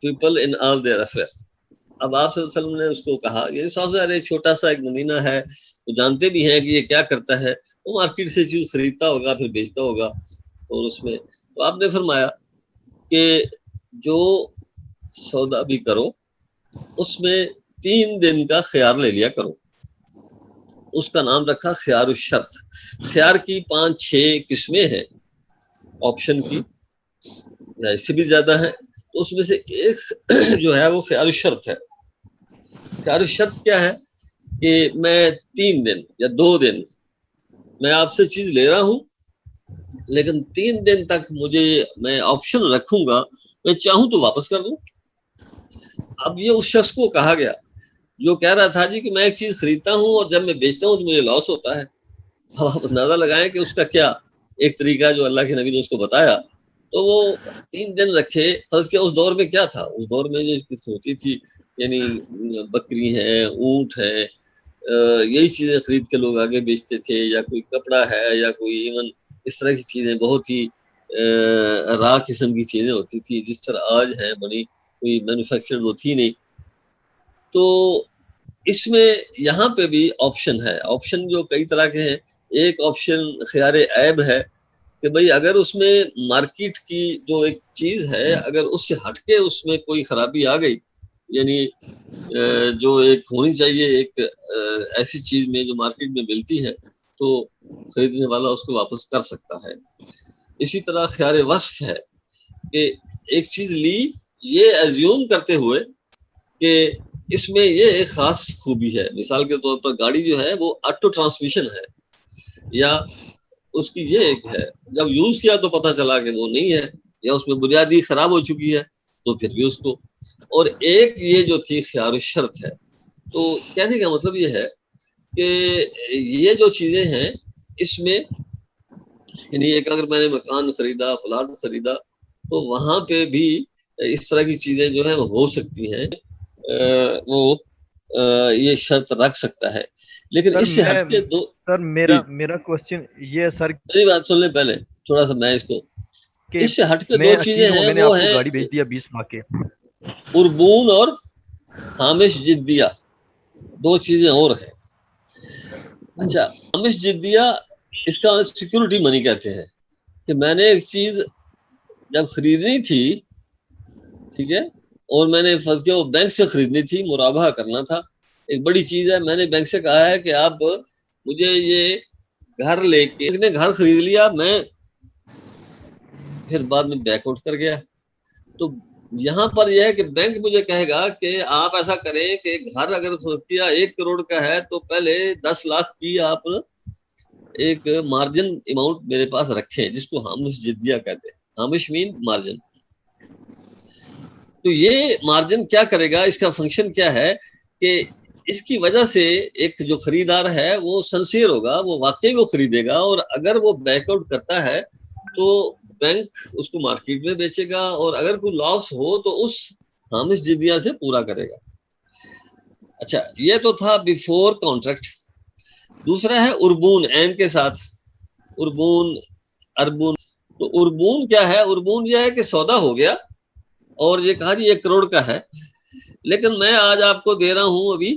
people in all their affairs. اب آپ صلی اللہ علیہ وسلم نے اس کو کہا، یہ سب سے چھوٹا سا ایک مدینہ ہے، وہ جانتے بھی ہیں کہ یہ کیا کرتا ہے، وہ مارکیٹ سے چیز خریدتا ہوگا پھر بیچتا ہوگا. تو اس میں تو آپ نے فرمایا کہ جو سودا بھی کرو اس میں 3 دن کا خیار لے لیا کرو. اس کا نام رکھا خیار الشرط. خیار کی 5-6 قسمیں ہیں آپشن کی، اس سے بھی زیادہ ہے. تو اس میں سے ایک جو ہے وہ خیار الشرط ہے. خیار الشرط کیا ہے کہ میں 3 دن یا 2 دن میں آپ سے چیز لے رہا ہوں، لیکن 3 دن تک میں آپشن رکھوں گا، میں چاہوں تو واپس کر دوں. اب یہ اس شخص کو کہا گیا جو کہہ رہا تھا جی کہ میں ایک چیز خریدتا ہوں اور جب میں بیچتا ہوں تو مجھے لاس ہوتا ہے. اب آپ اندازہ لگائیں کہ اس کا کیا ایک طریقہ جو اللہ کے نبی نے اس کو بتایا. تو وہ 3 دن رکھے. فرض کیا اس دور میں کیا تھا، اس دور میں جو کچھ ہوتی تھی، یعنی بکری ہیں، اونٹ ہیں، یہی چیزیں خرید کے لوگ آگے بیچتے تھے، یا کوئی کپڑا ہے، یا کوئی ایون اس طرح کی چیزیں، بہت ہی راہ قسم کی چیزیں ہوتی تھی جس طرح آج ہیں، بڑی کوئی مینوفیکچرڈ وہ تھی نہیں. تو اس میں یہاں پہ بھی آپشن ہے. آپشن جو کئی طرح کے ہیں. ایک آپشن خیار عیب ہے کہ بھئی اگر اس میں مارکیٹ کی جو ایک چیز ہے، اگر اس سے ہٹ کے اس میں کوئی خرابی آ گئی، یعنی جو ایک ہونی چاہیے ایک ایسی چیز میں جو مارکیٹ میں ملتی ہے، تو خریدنے والا اس کو واپس کر سکتا ہے. اسی طرح خیار وصف ہے کہ ایک چیز لی یہ ایزیوم کرتے ہوئے کہ اس میں یہ ایک خاص خوبی ہے. مثال کے طور پر گاڑی جو ہے وہ آٹو ٹرانسمیشن ہے، یا اس کی یہ ایک ہے، جب یوز کیا تو پتہ چلا کہ وہ نہیں ہے، یا اس میں بنیادی خراب ہو چکی ہے، تو پھر بھی اس کو. اور ایک یہ جو تھی خیار الشرط ہے. تو کہنے کا مطلب یہ ہے کہ یہ جو چیزیں ہیں اس میں، یعنی ایک اگر میں نے مکان خریدا، پلاٹ خریدا، تو وہاں پہ بھی اس طرح کی چیزیں جو ہیں ہو سکتی ہیں، وہ یہ شرط رکھ سکتا ہے. لیکن اس سے ہٹ کے سر میرا کوسچن یہ ہے سر، میری بات سن لیں پہلے تھوڑا سا. میں اس کو اس سے ہٹ کے 2 چیزیں ہیں، میں نے وہ آپ ہیں کو گاڑی بھیج دیا 20 لاکھ کے، اربون اور ہامش جدیہ. 2 چیزیں اور ہیں. اچھا، ہامش جدیہ اس کا سیکورٹی منی کہتے ہیں کہ میں نے ایک چیز جب خریدنی تھی، ٹھیک ہے، اور میں نے فرض کیا وہ بینک سے خریدنی تھی، مرابحہ کرنا تھا، ایک بڑی چیز ہے. میں نے بینک سے کہا ہے کہ آپ مجھے یہ گھر لے کے، نے گھر خرید لیا، میں پھر بعد میں بیک آؤٹ کر گیا. تو یہاں پر یہ ہے کہ بینک مجھے کہے گا کہ آپ ایسا کریں کہ گھر اگر فرض کیا 1 کروڑ کا ہے تو پہلے 10 لاکھ کی آپ ایک مارجن اماؤنٹ میرے پاس رکھیں، جس کو ہامش جدیہ کہتے ہیں. ہامش مین مارجن. تو یہ مارجن کیا کرے گا، اس کا فنکشن کیا ہے کہ اس کی وجہ سے ایک جو خریدار ہے وہ سنسیئر ہوگا، وہ واقعی وہ خریدے گا، اور اگر وہ بیک آؤٹ کرتا ہے تو بینک اس کو مارکیٹ میں بیچے گا، اور اگر کوئی لاس ہو تو اس ہامش جدیہ سے پورا کرے گا. اچھا، یہ تو تھا بیفور کانٹریکٹ. دوسرا ہے اربون، عین کے ساتھ. اربون، اربون. تو اربون کیا ہے؟ اربون یہ ہے کہ سودا ہو گیا اور یہ کہا جی 1 کروڑ کا ہے، لیکن میں آج آپ کو دے رہا ہوں ابھی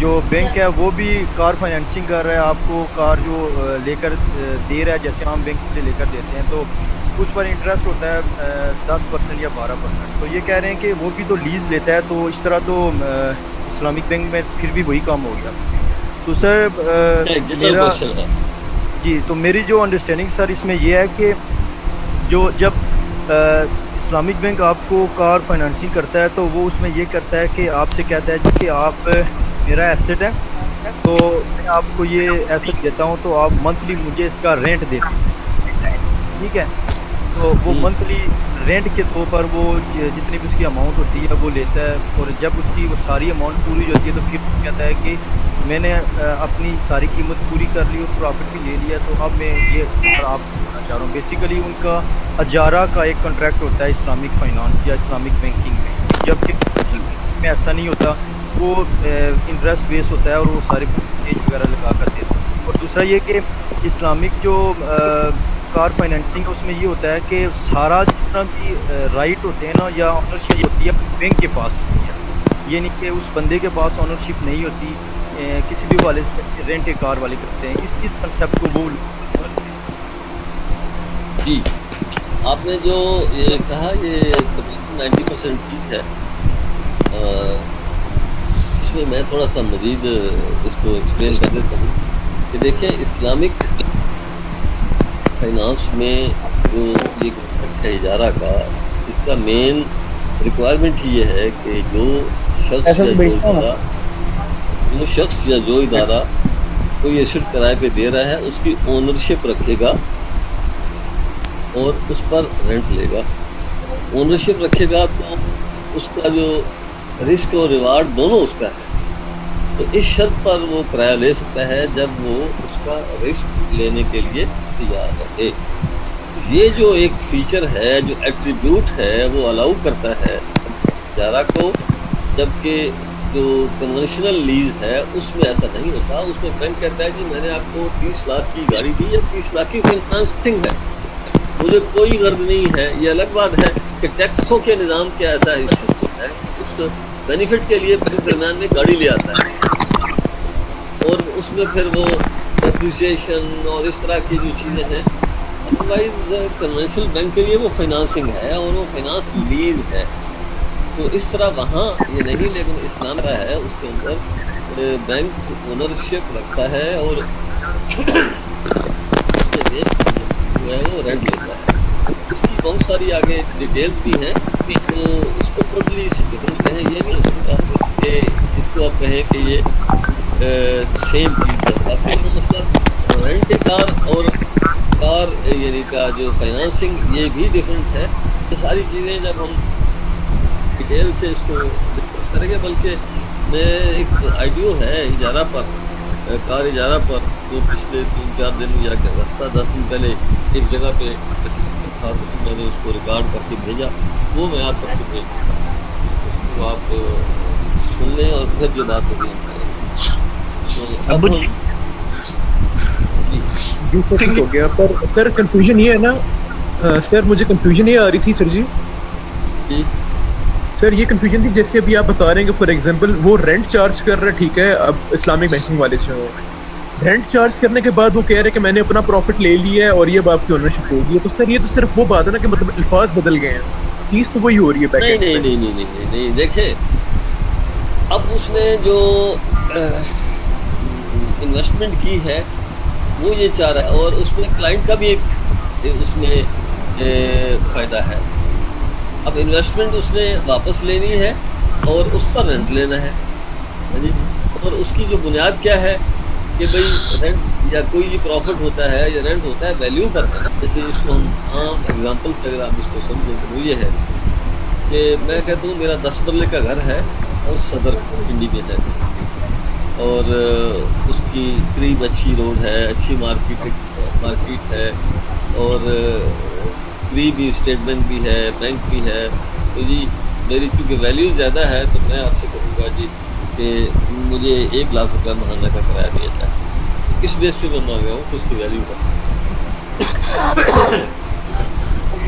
جو بینک ہے وہ بھی کار فائنینسنگ کر رہا ہے آپ کو، کار جو لے کر دے رہا ہے جیسے عام بینک سے لے کر دیتے ہیں، تو اس پر انٹرسٹ ہوتا ہے 10% یا 12%. تو یہ کہہ رہے ہیں کہ وہ بھی تو لیز لیتا ہے، تو اس طرح تو اسلامک بینک میں پھر بھی وہی کام ہو گیا. تو سر جنرل میرا کوشچن ہے. جی، تو میری جو انڈرسٹینڈنگ سر اس میں یہ ہے کہ جو جب اسلامک بینک آپ کو کار فائنانسنگ کرتا ہے تو وہ اس میں یہ کرتا ہے کہ آپ سے کہتا ہے جی کہ آپ میرا ایسٹ ہے، تو میں آپ کو یہ ایسٹ دیتا ہوں، تو آپ منتھلی مجھے اس کا رینٹ دیتے ہیں، ٹھیک ہے. تو وہ منتھلی رینٹ کے طور پر وہ جتنی بھی اس کی اماؤنٹ ہوتی ہے وہ لیتا ہے، اور جب اس کی وہ ساری اماؤنٹ پوری ہوتی ہے تو پھر وہ کہتا ہے کہ میں نے اپنی ساری قیمت پوری کر لی اور پروفٹ بھی لے لیا، تو اب میں یہ آپ بتانا چاہ رہا ہوں. بیسیکلی ان کا اجارہ کا ایک کانٹریکٹ ہوتا ہے اسلامک فائنانس یا اسلامک بینکنگ میں، جبکہ میں ایسا نہیں ہوتا، وہ انٹرسٹ بیس ہوتا ہے اور وہ سارے پرسنٹیج وغیرہ لگا کر دیتے ہیں. اور دوسرا یہ کہ اسلامک جو کار فائنینسنگ اس میں یہ ہوتا ہے کہ سارا جتنا بھی رائٹ ہوتے ہیں نا یا آنرشپ ہوتی ہے بینک کے پاس ہوتی ہے، یہ نہیں کہ اس بندے کے پاس آنرشپ نہیں ہوتی کسی بھی والے سے رینٹ کار والے کرتے ہیں. اس کنسیپٹ کو وہ کرتے ہیں. جی آپ نے جو یہ کہا یہ 90% ٹھیک ہے. اس میں تھوڑا سا مزید اس کو ایکسپلین کر دیتا ہوں کہ دیکھیں اسلامک فائنانس میں جو یہ کانٹریکٹ ہے اجارہ کا، اس کا مین ریکوائرمنٹ یہ ہے کہ جو شخص یا جو ادارہ کوئی ایسٹ کرائے پہ دے رہا ہے اس کی اونرشپ رکھے گا اور اس پر رینٹ لے گا. اونرشپ رکھے گا تو اس کا جو رسک اور ریوارڈ دونوں اس کا ہے. تو اس شرط پر وہ کرایہ لے سکتا ہے جب وہ اس کا رسک لینے کے لیے تیار رہے. یہ جو ایک فیچر ہے، جو ایٹریبیوٹ ہے، وہ الاؤ کرتا ہے اجارہ کو، جبکہ جو کنونشنل لیز ہے اس میں ایسا نہیں ہوتا. اس میں بینک کہتا ہے جی میں نے آپ کو 30 لاکھ کی گاڑی دی ہے، 30 لاکھ کی فائنانسنگ ہے، مجھے کوئی غرض نہیں ہے. یہ الگ بات ہے کہ ٹیکسوں کے نظام کے ایسا سسٹم ہے، اس بینیفٹ کے لیے بینک درمیان میں گاڑی لے آتا ہے اور اس میں پھر وہ اپریسیشن اور اس طرح کی جو چیزیں ہیں. ادروائز کنونشنل بینک کے لیے وہ فائنانسنگ ہے اور وہ فائنانس لیز ہے. تو اس طرح وہاں یہ نہیں، لیکن اسلام کا ہے اس کے اندر بینک اونرشپ رکھتا ہے اور جو ہے وہ رینٹ لیتا ہے. اس کی بہت ساری آگے ڈیٹیلز بھی ہیں، تو اس کو ٹوٹلی ڈفرنٹ کہیں یہ نہیں ہو سکتا کہ اس کو آپ کہیں کہ یہ سیم چیز ہے. باقی مسئلہ رینٹ کار اور کار یعنی کا جو فائنانسنگ یہ بھی ڈفرینٹ ہے. یہ ساری چیزیں جب ہم ڈیٹیل سے اس کو ڈسکس کریں گے، بلکہ میں ایک آئیڈیو ہے اجارہ پر، کار اجارہ پر، جو پچھلے 3-4 دن یا کہ ہفتہ 10 دن پہلے ایک جگہ پہ تھا، تو میں نے اس کو ریکارڈ کر کے بھیجا، وہ میں آپ سب کو بھیج دوں گا. اس کو آپ سن لیں اور پھر جو بات ہوگی ہم کریں. تو اب ہم ہو گیا. پر سر کنفیوژن یہ ہے نا سر، مجھے کنفیوژن یہ آ رہی تھی سر جی سر یہ کنفیوژن تھی جیسے ابھی آپ بتا رہے ہیں کہ فار ایگزامپل وہ رینٹ چارج کر رہا ہے، ٹھیک ہے، اب اسلامک بینکنگ والے سے ہو رینٹ چارج کرنے کے بعد وہ کہہ رہے کہ میں نے اپنا پروفٹ لے لیا ہے اور یہ آپ کی اونرشپ ہوگی. تو سر یہ تو صرف وہ بات ہے نا کہ مطلب الفاظ بدل گئے ہیں، چیز تو وہی ہو رہی ہے. نہیں دیکھیں اب اس نے جو انویسٹمنٹ کی ہے وہ یہ چاہ رہا ہے، اور اس میں کلائنٹ کا بھی ایک اس میں فائدہ ہے. اب انویسٹمنٹ اس نے واپس لینی ہے اور اس پر رینٹ لینا ہے، اور اس کی جو بنیاد کیا ہے کہ بھئی رینٹ یا کوئی یہ پروفٹ ہوتا ہے یا رینٹ ہوتا ہے ویلیو پر ہے. جیسے اس کو ہم عام ایگزامپل سے اگر آپ اس کو سمجھیں تو وہ یہ ہے کہ میں کہتا ہوں میرا 10 مرلے کا گھر ہے اور صدر پنڈی میں ہے، اور اس کی قریب اچھی روڈ ہے، اچھی مارکیٹ ہے، اور قریب ہی اسٹیٹ بینک بھی ہے، بینک بھی ہے. تو جی میری چونکہ ویلیو زیادہ ہے تو میں آپ سے کہوں گا جی کہ مجھے 1 لاکھ روپیہ مہینہ کا کرایہ دیا جائے. اس بیس پہ میں مانگ رہا ہوں کہ اس کی ویلیو کا.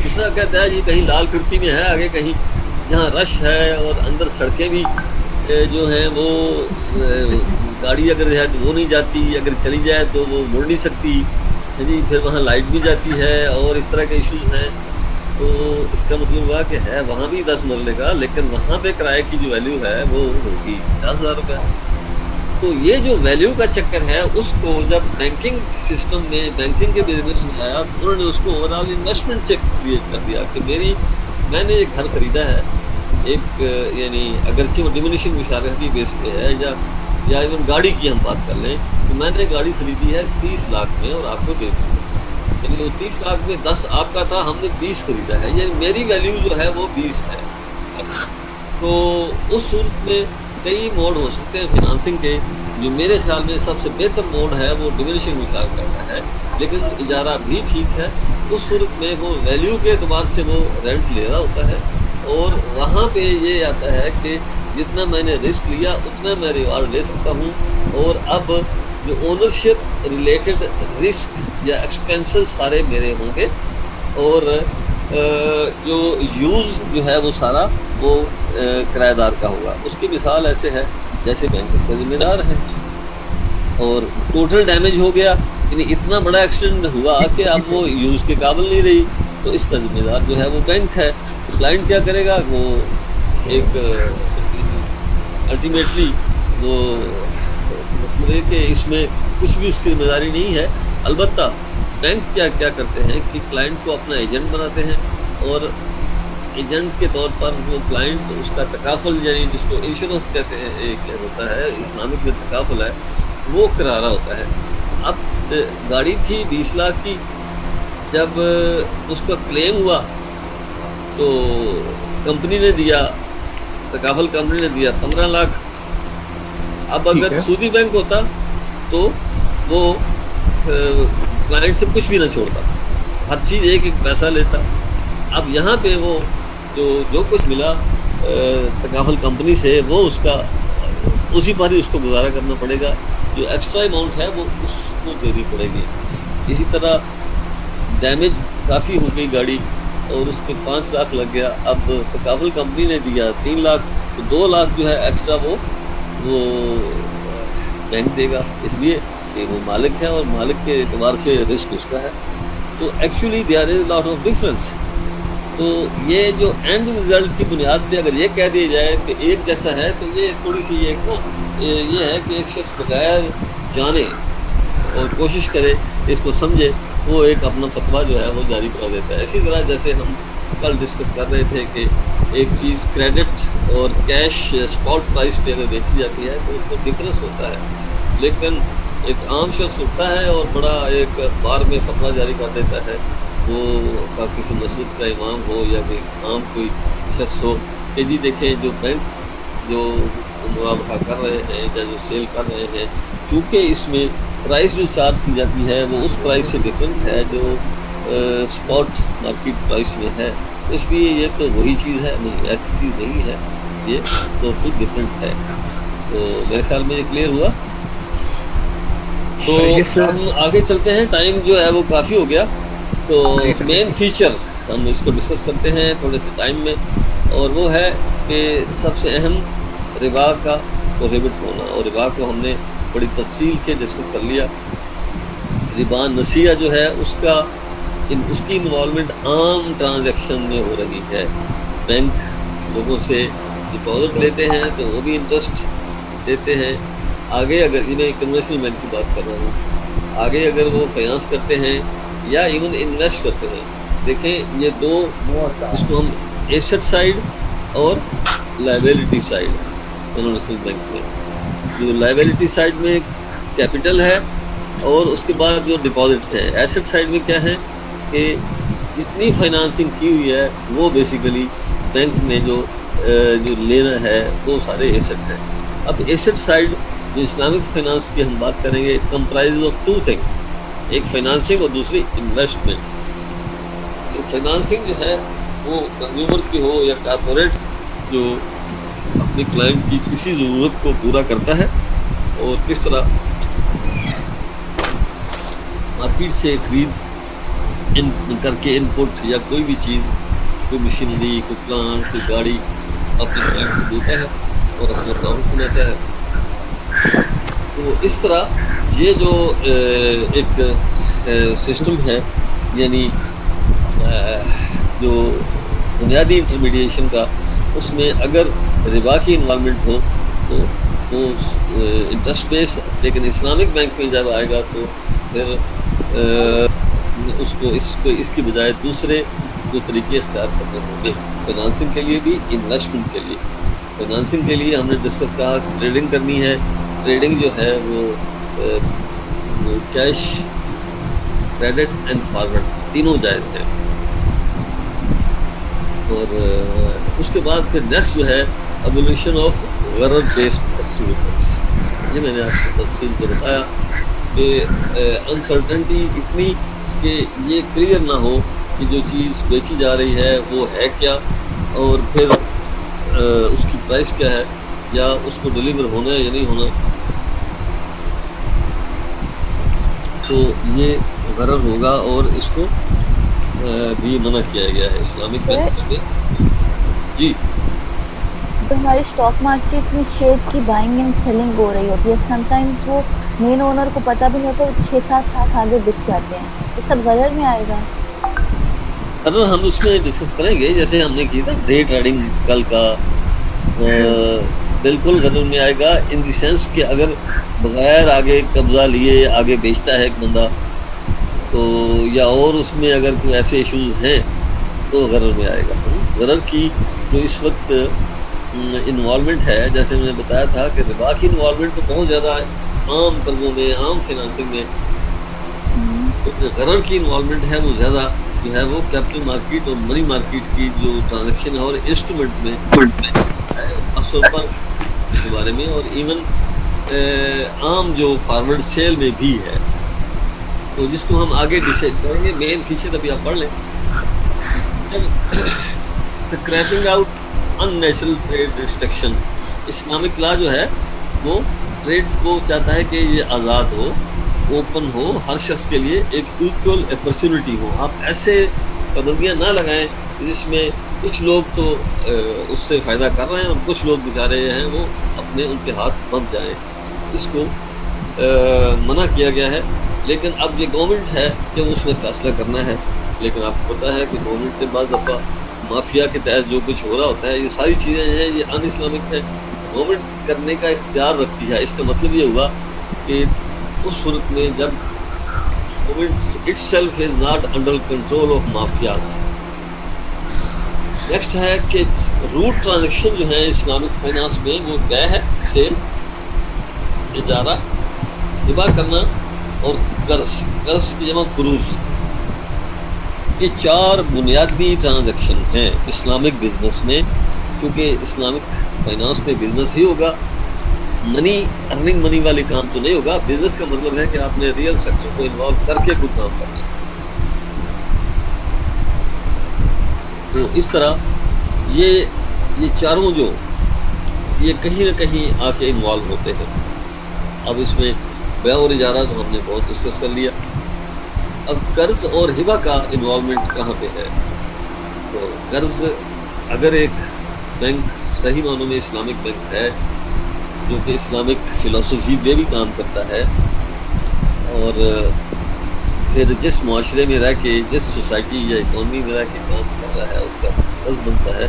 دوسرا کہتا ہے جی کہیں لال کرتی میں ہے آگے، کہیں جہاں رش ہے اور اندر سڑکیں بھی جو ہیں وہ گاڑی اگر ہے تو وہ نہیں جاتی, اگر چلی جائے تو وہ مڑ نہیں سکتی جی, پھر وہاں لائٹ بھی جاتی ہے اور اس طرح کے ایشوز ہیں. تو اس کا مطلب ہوا کہ ہے وہاں بھی 10 مرلے کا, لیکن وہاں پہ کرائے کی جو ویلیو ہے وہ ہوگی 50,000 روپیہ. تو یہ جو ویلیو کا چکر ہے اس کو جب بینکنگ سسٹم میں بینکنگ کے بزنس میں آیا تو انہوں نے اس کو اوور آل انویسٹمنٹ سے کریٹ کر دیا کہ میں نے ایک گھر خریدا ہے ایک, یعنی اگرچہ وہ ڈیمونیشن مشارکتی بیس پہ ہے یا ایون گاڑی کی ہم بات کر لیں تو میں نے گاڑی خریدی ہے 30 لاکھ میں اور آپ کو دے دی, یعنی وہ 30 لاکھ میں 10 آپ کا تھا, ہم نے 20 خریدا ہے, یعنی میری ویلیو جو ہے وہ 20 ہے. تو اس صورت میں کئی موڈ ہو سکتے ہیں فائنانسنگ کے, جو میرے خیال میں سب سے بہتر موڈ ہے وہ ڈیمونیشنگ مشارکت کا ہے, لیکن اجارہ بھی ٹھیک ہے. اس صورت میں وہ ویلیو کے اعتبار سے وہ رینٹ لے رہا ہوتا ہے, اور وہاں پہ یہ آتا ہے کہ جتنا میں نے رسک لیا اتنا میں ریوارڈ لے سکتا ہوں. اور اب جو اونرشپ ریلیٹڈ رسک یا ایکسپینسز سارے میرے ہوں گے, اور جو یوز جو ہے وہ سارا وہ کرایہ دار کا ہوگا. اس کی مثال ایسے ہے جیسے بینک اس کا ذمہ دار ہے, اور ٹوٹل ڈیمیج ہو گیا, یعنی اتنا بڑا ایکسیڈنٹ ہوا کہ اب وہ یوز کے قابل نہیں رہی, تو اس کا ذمہ دار جو ہے وہ بینک ہے. کلائنٹ کیا کرے گا, وہ ایک الٹیمیٹلی وہ مطلب ہے کہ اس میں کچھ بھی اس کی ذمہ داری نہیں ہے. البتہ بینک کیا کرتے ہیں کہ کلائنٹ کو اپنا ایجنٹ بناتے ہیں, اور ایجنٹ کے طور پر وہ کلائنٹ اس کا تکافل, یعنی جس کو انشورنس کہتے ہیں ایک ہوتا ہے اسلامک میں تکافل ہے, وہ کرا رہا ہوتا ہے. اب گاڑی تھی 20 لاکھ کی, جب اس کا کلیم ہوا تو کمپنی نے دیا, تکافل کمپنی نے دیا 15 لاکھ. اب اگر سودی بینک ہوتا تو وہ کلائنٹ سے کچھ بھی نہ چھوڑتا, ہر چیز ایک پیسہ لیتا. اب یہاں پہ وہ جو کچھ ملا تکافل کمپنی سے وہ اس کا اسی پر ہی اس کو گزارا کرنا پڑے گا, جو ایکسٹرا اماؤنٹ ہے وہ اس کو دینی پڑے گی. اسی طرح ڈیمیج کافی ہو گئی گاڑی اور اس پہ 5 لاکھ لگ گیا, اب تکافل کمپنی نے دیا 3 لاکھ, تو 2 لاکھ جو ہے ایکسٹرا وہ بینک دے گا, اس لیے کہ وہ مالک ہے اور مالک کے اعتبار سے رسک اس کا ہے. تو actually there is lot of difference. تو یہ جو اینڈ رزلٹ کی بنیاد پہ اگر یہ کہہ دیا جائے کہ ایک جیسا ہے تو یہ تھوڑی سی یہ ہے کہ ایک شخص بغیر جانے اور کوشش کرے اس کو سمجھے, وہ ایک اپنا فتویٰ جو ہے وہ جاری کرا دیتا ہے. اسی طرح جیسے ہم کل ڈسکس کر رہے تھے کہ ایک چیز کریڈٹ اور کیش اسپاٹ پرائس پہ اگر بیچی جاتی ہے تو اس میں ڈفرینس ہوتا ہے, لیکن ایک عام شخص اٹھتا ہے اور بڑا ایک اخبار میں فتویٰ جاری کر دیتا ہے, وہ کسی مسجد کا امام ہو یا عام کوئی شخص ہو, کہ جی دیکھیں جو بینک جو مرابحہ کر رہے ہیں یا جو سیل کر رہے ہیں, چونکہ اس میں پرائس جو چارج کی جاتی ہے وہ اس پرائس سے ڈفرینٹ ہے جو اسپاٹ مارکیٹ پرائس میں ہے, اس لیے یہ تو وہی چیز ہے, نہیں ایسی چیز نہیں ہے, یہ تو پھر ڈفرینٹ ہے. تو میرے خیال میں یہ کلیئر ہوا. تو ہم آگے چلتے ہیں, ٹائم جو ہے وہ کافی ہو گیا. تو مین فیچر ہم اس کو ڈسکس کرتے ہیں تھوڑے سے ٹائم میں, اور وہ ہے کہ سب سے اہم ربا کا پروہیبٹ ہونا, اور ربا کو ہم نے بڑی تفصیل سے ڈسکس کر لیا. ربا نسیہ جو ہے اس کی انوالومنٹ عام ٹرانزیکشن میں ہو رہی ہے. بینک لوگوں سے ڈپازٹ لیتے ہیں تو وہ بھی انٹرسٹ دیتے ہیں. آگے اگر میں کنونشنل بینک کی بات کر رہا ہوں, آگے اگر وہ فائنانس کرتے ہیں یا ایون انویسٹ کرتے ہیں, دیکھیں یہ دو, اس کو ہم ایسٹ سائڈ اور لائبلٹی سائڈ کنونشنل بینک میں. جو لائبلٹی سائڈ میں کیپٹل ہے اور اس کے بعد جو ڈپازٹس ہیں. ایسٹ سائڈ میں کیا ہے کہ جتنی فائنانسنگ کی ہوئی ہے وہ بیسیکلی بینک نے جو لینا ہے وہ سارے ایسٹ ہیں. اب ایسٹ سائڈ جو اسلامک فائنانس کی ہم بات کریں گے, کمپرائز آف 2 تھنگس, ایک فائنانسنگ اور دوسری انویسٹمنٹ. فائنانسنگ جو ہے وہ کنزیومر کی ہو یا کارپوریٹ جو اپنی کلائنٹ کی کسی ضرورت کو پورا کرتا ہے, اور کس طرح مارکیٹ سے خرید کر کے ان پٹ یا کوئی بھی چیز, کوئی مشینری, کوئی پلانٹ, کوئی گاڑی اپنے کلائنٹ کو دیتا ہے اور اپنا اکاؤنٹ بناتا ہے. تو اس طرح یہ جو ایک سسٹم ہے، یعنی جو بنیادی انٹرمیڈیشن کا، اس میں اگر ربا کی انوالومنٹ ہو تو وہ انٹرسٹ بیس، لیکن اسلامک بینک میں جب آئے گا تو پھر اس کی بجائے دوسرے جو طریقے اختیار کرنے ہوں گے فائنانسنگ کے لیے بھی، انویسٹمنٹ کے لیے. فائنانسنگ کے لیے ہم نے ڈسکس کہا ٹریڈنگ کرنی ہے. ٹریڈنگ جو ہے وہ کیش، کریڈٹ اینڈ فارورڈ تینوں جائز ہیں. اور اس کے بعد پھر نیکسٹ جو ہے ایولیوشن آف غرض بیسڈ ایکٹیویٹیز. یہ میں نے آپ کو تفصیل سے بتایا کہ انسرٹنٹی اتنی کہ یہ کلیئر نہ ہو کہ جو چیز بیچی جا رہی ہے وہ ہے کیا، اور پھر اس کی پرائس کیا ہے، یا اس کو ڈیلیور ہونا ہے یا نہیں ہونا. تو یہ غرض ہوگا اور اس کو بھی منع کیا گیا ہے اسلامک بینکس میں. جی تو ہمارے اسٹاک مارکیٹ میں شیئر کی بائنگ اینڈ سیلنگ ہو رہی ہوتی ہے، سم ٹائمز وہ مین اونر کو پتہ بھی نہیں ہوتا، 6-7 ساتھ آگے بک جاتے ہیں. یہ سب غرض میں آئے گا؟ اگر ہم اس میں ڈسکس کریں گے، جیسے ہم نے کی تھا ڈے ٹریڈنگ کل کا، بالکل غرض میں آئے گا ان دی سینس کہ اگر بغیر آگے قبضہ لیے آگے بیچتا ہے ایک بندہ تو، یا اور اس میں اگر کوئی ایسے ایشوز ہیں تو غرض میں آئے گا. غرض کی جو اس وقت انوالومنٹ ہے، جیسے میں نے بتایا تھا کہ ربا کی انوالومنٹ تو بہت زیادہ ہے عام قرضوں میں، عام فائنانسنگ میں. غرض کی انوالومنٹ ہے وہ زیادہ جو ہے وہ کیپٹل مارکیٹ اور منی مارکیٹ کی جو ٹرانزیکشن ہے اور انسٹرومنٹ میں خاص طور پر کے بارے میں، اور ایون عام جو فارورڈ سیل میں بھی ہے. تو جس کو ہم آگے ڈیسائڈ کریں گے. مین فیچر ابھی آپ پڑھ لیں. Scraping out in natural trade restriction. Islamic law جو ہے وہ ٹریڈ کو چاہتا ہے کہ یہ آزاد ہو، اوپن ہو، ہر شخص کے لیے ایک ایکول اپرچونٹی ہو. آپ ایسے پابندیاں نہ لگائیں جس میں کچھ لوگ تو اس سے فائدہ کر رہے ہیں اور کچھ لوگ بیچارے ہیں وہ اپنے ان کے ہاتھ بند جائیں. اس کو منع کیا گیا ہے. لیکن اب یہ گورنمنٹ ہے کہ اس میں فیصلہ کرنا ہے. لیکن آپ کو پتہ ہے کہ گورنمنٹ نے بعض دفعہ مافیا کے تحت جو کچھ ہو رہا ہوتا ہے، یہ ساری چیزیں ہیں یہ ان اسلامک ہے. گورنمنٹ کرنے کا اختیار رکھتی ہے. اس کا مطلب یہ ہوا کہ اس صورت میں جب government it self is not under control of mafias. Next ہے کہ روٹ ٹرانزیکشن جو ہے اسلامک فائنانس میں وہ طے ہے، سیل، اجارہ، ہبہ کرنا اور قرض کی جمع قروض. یہ 4 بنیادی ٹرانزیکشن ہیں اسلامک بزنس میں. کیونکہ اسلامک فائنانس میں بزنس ہی ہوگا، منی ارننگ منی والے کام تو نہیں ہوگا. بزنس کا مطلب ہے کہ آپ نے ریئل سیکٹر کو انوالو کر کے کوئی کام کرنا. تو اس طرح یہ چاروں جو یہ کہیں نہ کہیں آ کے انوالو ہوتے ہیں. اب اس میں بیع اور اجارہ تو ہم نے بہت ڈسکس کر لیا. اب قرض اور ہبہ کا انوالومنٹ کہاں پہ ہے؟ تو قرض اگر ایک بینک صحیح معنوں میں اسلامک بینک ہے جو کہ اسلامک فلسفی میں بھی کام کرتا ہے، اور پھر جس معاشرے میں رہ کے، جس سوسائٹی یا اکانومی میں رہ کے کام کر رہا ہے، اس کا قرض بنتا ہے،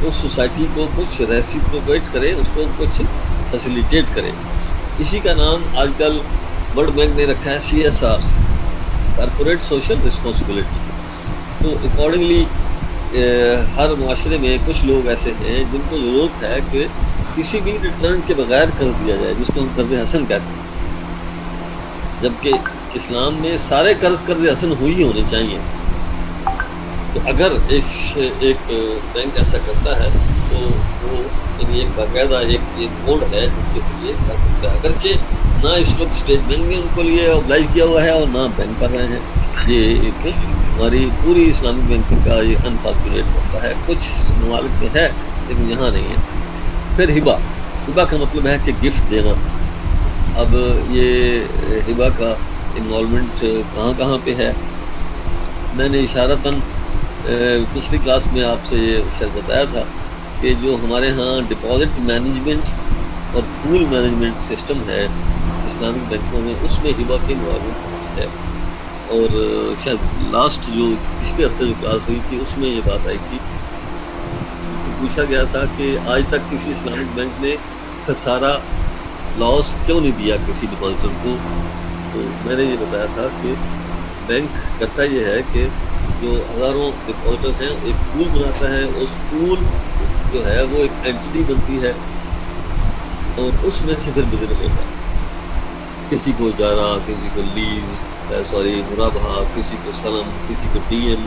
اس سوسائٹی کو کچھ ریسیپروکیٹ کرے، اس کو کچھ فیسیلیٹیٹ کرے. اسی کا نام آج کل ورلڈ بینک نے رکھا ہے CSR، کارپوریٹ سوشل رسپانسبلٹی. تو اکارڈنگلی ہر معاشرے میں کچھ لوگ ایسے ہیں جن کو ضرورت ہے کہ کسی بھی ریٹرن کے بغیر قرض دیا جائے، جس کو ہم قرض حسن کہتے ہیں. جبکہ اسلام میں سارے قرض حسن ہوئی ہونے چاہیے. تو اگر ایک بینک ایسا کرتا ہے تو وہ یعنی ایک باقاعدہ ایک بورڈ ہے جس کے لیے کر سکتا ہے. اگرچہ نہ اس وقت اسٹیٹ بینک نے ان کو لیے ابلائز کیا ہوا ہے اور نہ بینک کر رہے ہیں. یہ ایک ہماری پوری اسلامک بینکنگ کا یہ انفارچونیٹ مسئلہ ہے. کچھ ممالک میں ہے لیکن یہاں نہیں ہے. پھر ہبہ کا مطلب ہے کہ گفٹ دینا. اب یہ ہبہ کا انوالومنٹ کہاں پہ ہے؟ میں نے اشارتاً پچھلی کلاس میں آپ سے یہ شاید بتایا تھا کہ جو ہمارے ہاں ڈپازٹ مینجمنٹ اور پول مینجمنٹ سسٹم ہے اسلامک بینکوں میں اس میں ہبا کی انوالومنٹ ہے. اور شاید لاسٹ جو پچھلے ہفتے جو کلاس ہوئی تھی اس میں یہ بات آئی تھی، پوچھا گیا تھا کہ آج تک کسی اسلامک بینک نے خسارہ لاس کیوں نہیں دیا کسی ڈپازیٹر کو. تو میں نے یہ بتایا تھا کہ بینک کرتا یہ ہے کہ جو ہزاروں ڈپازیٹر ہیں ایک پول بناتا ہے، اس پول جو ہے وہ ایک اینٹی بنتی ہے اور اس میں سے پھر بزنس ہوتا ہے. کسی کو اجارہ، کسی کو لیز مرابحہ، کسی کو سلم، کسی کو ڈی ایم.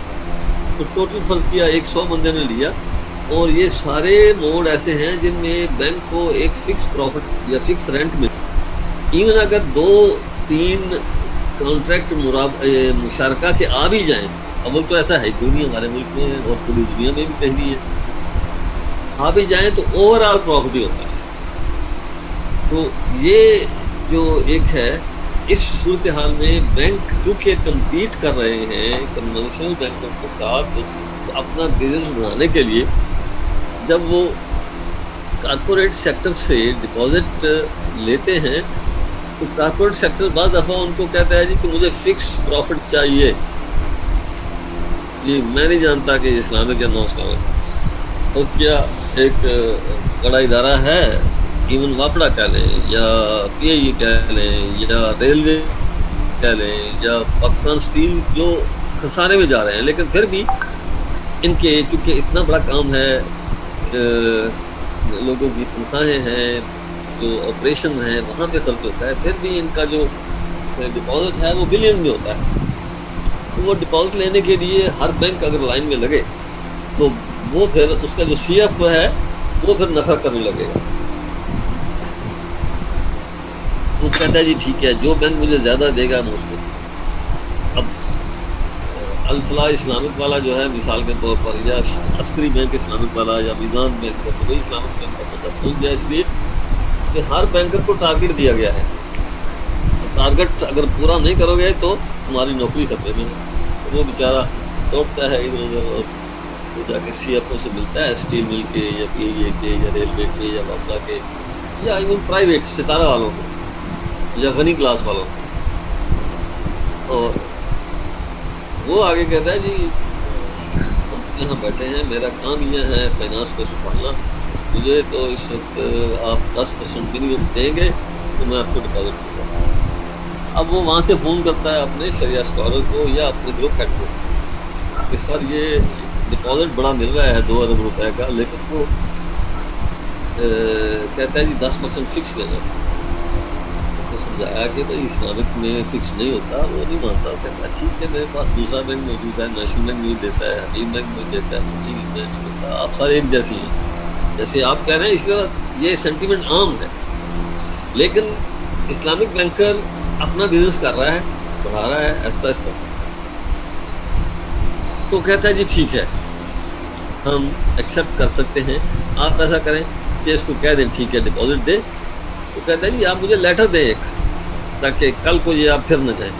تو ٹوٹل فرض کیا 100 بندے نے لیا، اور یہ سارے موڈ ایسے ہیں جن میں بینک کو ایک فکس پروفٹ یا فکس رینٹ میں ایون اگر 2-3 کانٹریکٹ مشارکہ کے آ بھی جائیں، اول تو ایسا ہے کوئی نہیں ہمارے ملک میں اور پوری دنیا میں بھی کہیں نہیں ہے، آ بھی جائیں تو اوور آل پروفٹ ہی ہوتا ہے. تو یہ جو ایک ہے، اس صورتحال میں بینک چونکہ کمپیٹ کر رہے ہیں کنونشنل بینکوں کے ساتھ، تو اپنا بزنس بنانے کے لیے جب وہ کارپوریٹ سیکٹر سے ڈپازٹ لیتے ہیں تو کارپوریٹ سیکٹر بعض دفعہ ان کو کہتا ہے جی کہ مجھے فکس پروفٹ چاہیے. جی میں نہیں جانتا کہ اسلامک یا نو اسلامک، اس کیا ایک بڑا ادارہ ہے، ایون واپڑا کہہ لیں یا پی آئی اے کہہ لیں یا ریلوے کہہ لیں یا پاکستان اسٹیل، جو خسارے میں جا رہے ہیں، لیکن پھر بھی ان کے چونکہ اتنا بڑا کام ہے، لوگوں کی تنخواہیں ہیں، جو آپریشن ہیں وہاں پہ خرچ ہوتا ہے، پھر بھی ان کا جو ڈپازٹ ہے وہ بلین میں ہوتا ہے. تو وہ ڈپازٹ لینے کے لیے ہر بینک اگر لائن میں لگے تو وہ پھر اس کا جو سی ایف ہے وہ پھر نفع کرنے لگے گا. وہ کہتا ہے جی ٹھیک ہے، جو بینک مجھے زیادہ دے گا میں اس کو. اب الفلاح اسلامک والا جو ہے مثال کے طور پر، یا عسکری بینک اسلامک والا، یا میزان بینک کا دبئی اسلامک بینک کا مطلب پہنچ گیا، اس لیے کہ ہر بینکر کو ٹارگٹ دیا گیا ہے. ٹارگٹ اگر پورا نہیں کرو گے تو تمہاری نوکری خطرے میں ہے. وہ بیچارہ دوڑتا ہے ادھر ادھر، اور وہ جا کے سی ایف او سے ملتا ہے، اسٹیل مل کے یا پی اے کے یا ریلوے کے یا واپڑا کے یا ایون پرائیویٹ ستارہ والوں کو یا غنی کلاس والوں کو. اور وہ آگے کہتا ہے جی ہم یہاں بیٹھے ہیں، میرا کام یہ ہے فائنانس کو سنبھالنا، مجھے تو اس وقت آپ 10% منیمم دیں گے تو میں آپ کو ڈپازٹ دوں گا. اب وہ وہاں سے فون کرتا ہے اپنے شریعہ اسکالر کو یا اپنے گروپ ہیڈ کو، اس پر یہ ڈپازٹ بڑا مل رہا ہے 2 ارب روپے کا، لیکن وہ کہتا ہے جی 10% فکس لینا. تو سمجھایا کہ بھائی اسلامک میں فکس نہیں ہوتا، وہ نہیں مانتا. کہتا ہے ٹھیک ہے، میرے پاس دوسرا بینک موجود ہے، نیشنل بینک مجھے دیتا ہے، حکیم بینک مجھے دیتا ہے، نہیں دیتا. آپ سارے ایک جیسی ہیں، جیسے آپ کہہ رہے ہیں اسی طرح یہ سینٹیمنٹ عام ہے. لیکن اسلامک بینکر اپنا بزنس کر رہا ہے، بڑھا رہا ہے ایسا ایسا. تو کہتا ہے جی ٹھیک ہے، ہم ایکسیپٹ کر سکتے ہیں، آپ ایسا کریں کہ اس کو کہہ دیں ٹھیک ہے ڈپازٹ دے. تو کہتا ہے جی آپ مجھے لیٹر دیں ایک، تاکہ کل کو یہ آپ پھر نہ جائیں.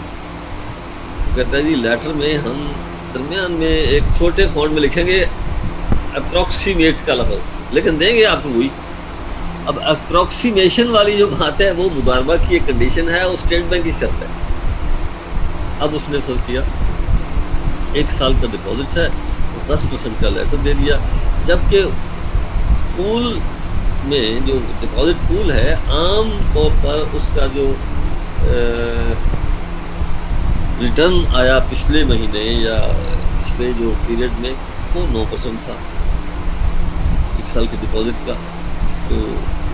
تو کہتا ہے جی لیٹر میں ہم درمیان میں ایک چھوٹے فونٹ میں لکھیں گے اپروکسیمیٹ کا لفظ، لیکن دیں گے آپ کو وہی. اب اپروکسیمیشن والی جو بات ہے وہ مضاربہ کی ایک کنڈیشن ہے، وہ اسٹیٹ بینک کی شرط ہے. اب اس نے فرض کیا 1 سال کا ڈپازٹ ہے، 10% کا لیٹر دے دیا، جبکہ پول میں جو ڈپازٹ پول ہے عام طور پر اس کا جو ریٹرن آیا پچھلے مہینے یا پچھلے جو پیریڈ میں وہ 9% تھا 1 سال کے ڈپازٹ کا. تو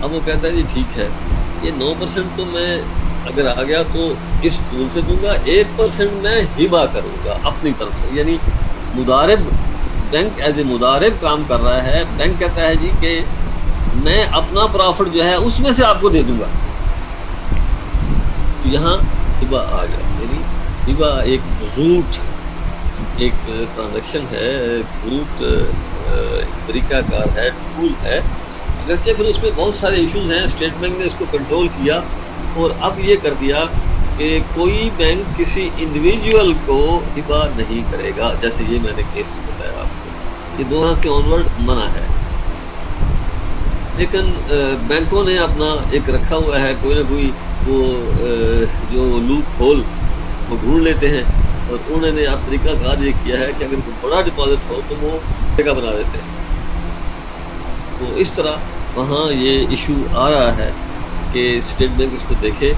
اب وہ کہتا ہے جی ٹھیک ہے، یہ 9% تو میں اگر آ گیا تو اس پول سے دوں گا، 1% میں ہبا کروں گا اپنی طرف سے. یعنی مضارب، بینک ایز اے مضارب کام کر رہا ہے. بینک کہتا ہے جی کہ میں اپنا پرافٹ جو ہے اس میں سے آپ کو دے دوں گا. تو یہاں ہبا آ گیا. یعنی ہبا ایک روٹ، ایک ٹرانزیکشن ہے، روٹ طریقہ کار ہے، ٹول ہے. اگرچہ پھر اس میں بہت سارے ایشوز ہیں، اسٹیٹ بینک نے اس کو کنٹرول کیا اور اب یہ کر دیا کہ کوئی بینک کسی انڈیویجول کو ہبا نہیں کرے گا. جیسے یہ میں نے کیس بتایا آپ کو، یہ 2000 سے آنورڈ منع ہے. لیکن بینکوں نے اپنا ایک رکھا ہوا ہے کوئی نہ کوئی وہ جو لوپ ہول وہ ڈھونڈ لیتے ہیں، اور انہوں نے اب طریقہ کار یہ کیا ہے کہ اگر کوئی بڑا ڈپازٹ ہو تو وہ جگہ بنا دیتے ہیں. تو اس طرح وہاں یہ ایشو آ رہا ہے کہ اسٹیٹ بینک اس کو دیکھے.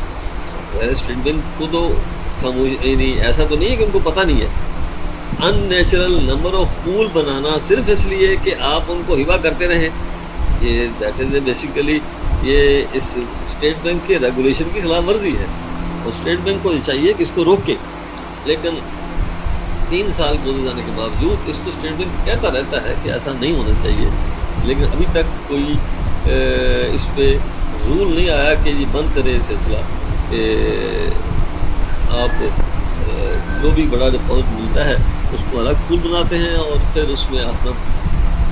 اسٹیٹ بینک کو تو یعنی ایسا تو نہیں ہے کہ ان کو پتہ نہیں ہے. ان نیچرل نمبر آف پول بنانا صرف اس لیے کہ آپ ان کو ہبا کرتے رہیں، یہ دیٹ از بیسیکلی یہ اس اسٹیٹ بینک کے ریگولیشن کی خلاف ورزی ہے، اور اسٹیٹ بینک کو چاہیے کہ اس کو روکے. لیکن 3 سال گزر جانے کے باوجود اس کو اسٹیٹ بینک کہتا رہتا ہے کہ ایسا نہیں ہونا چاہیے، لیکن ابھی تک کوئی اس پہ رول نہیں آیا کہ یہ بند کرے سلسلہ کہ آپ جو بھی بڑا ڈپازٹ ملتا ہے اس کو الگ پول بناتے ہیں اور پھر اس میں اپنا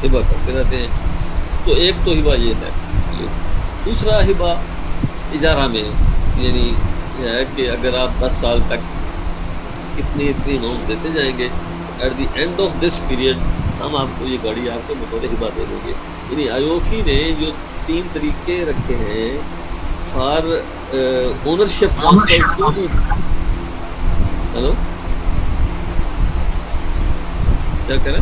ہبا کرتے رہتے ہیں. تو ایک تو ہبا یہ ہے. دوسرا ہبا اجارہ میں، یعنی یہ ہے کہ اگر آپ 10 سال تک اتنی اماؤنٹ دیتے جائیں گے، at the end of this period ہم آپ کو یہ گاڑی آپ کو بطور ہبا دے دیں گے. یعنی آیوفی نے جو 3 طریقے رکھے ہیں فار اونرشپ ٹرانسفر. ہلو کیا کریں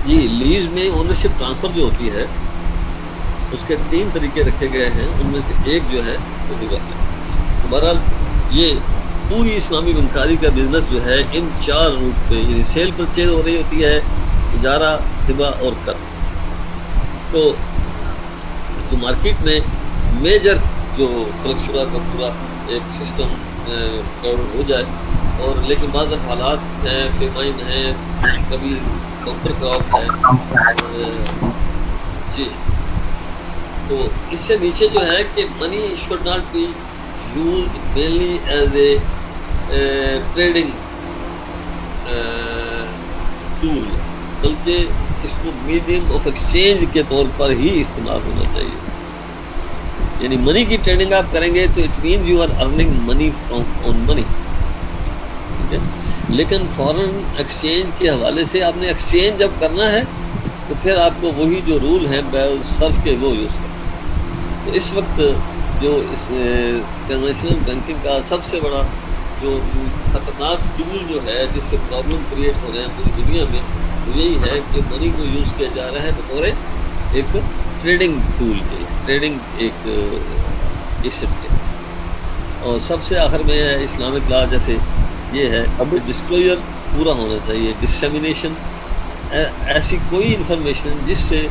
جی، لیز میں اونرشپ ٹرانسفر جو ہوتی ہے اس کے 3 طریقے رکھے گئے ہیں، ان میں سے ایک جو ہے وہ ہبا ہے. بہرحال یہ پوری اسلامی بنکاری کا بزنس جو ہے ان 4 روٹ پہ، یعنی سیل پرچیز ہو رہی ہوتی ہے، اجارہ، ہبا اور قرض. تو مارکیٹ میں میجر جو فلکچرا کا پورا ایک سسٹم ہو جائے، اور لیکن بعض حالات ہیں، فیمائن ہیں، کبھی کمپر کراپ ہے جی. تو اس سے نیچے جو ہے کہ money should not be used mainly as a trading tool, بلکہ اس کو میڈیم آف ایکسچینج کے طور پر ہی استعمال ہونا چاہیے. یعنی منی کی ٹریڈنگ آپ کریں گے تو it means you are earning money from own money, ٹھیک ہے. لیکن فارن ایکسچینج کے حوالے سے آپ نے ایکسچینج جب کرنا ہے تو پھر آپ کو وہی جو رول ہیں صرف کے وہ یوز کریں. تو اس وقت جو اس کنونشنل بینکنگ کا سب سے بڑا جو خطرناک ٹول جو ہے جس سے پرابلم کریٹ ہو رہے ہیں پوری دنیا میں، وہ یہی ہے کہ منی کو یوز کیا جا رہا ہے بطور ایک ٹریڈنگ ٹول کے، ٹریڈنگ ایک ایسٹ کے. اور سب سے آخر میں ہے اسلامک لا جیسے یہ ہے اب ڈسکلوجر پورا ہونا چاہیے، ڈسیمینیشن، ایسی کوئی انفارمیشن جس سے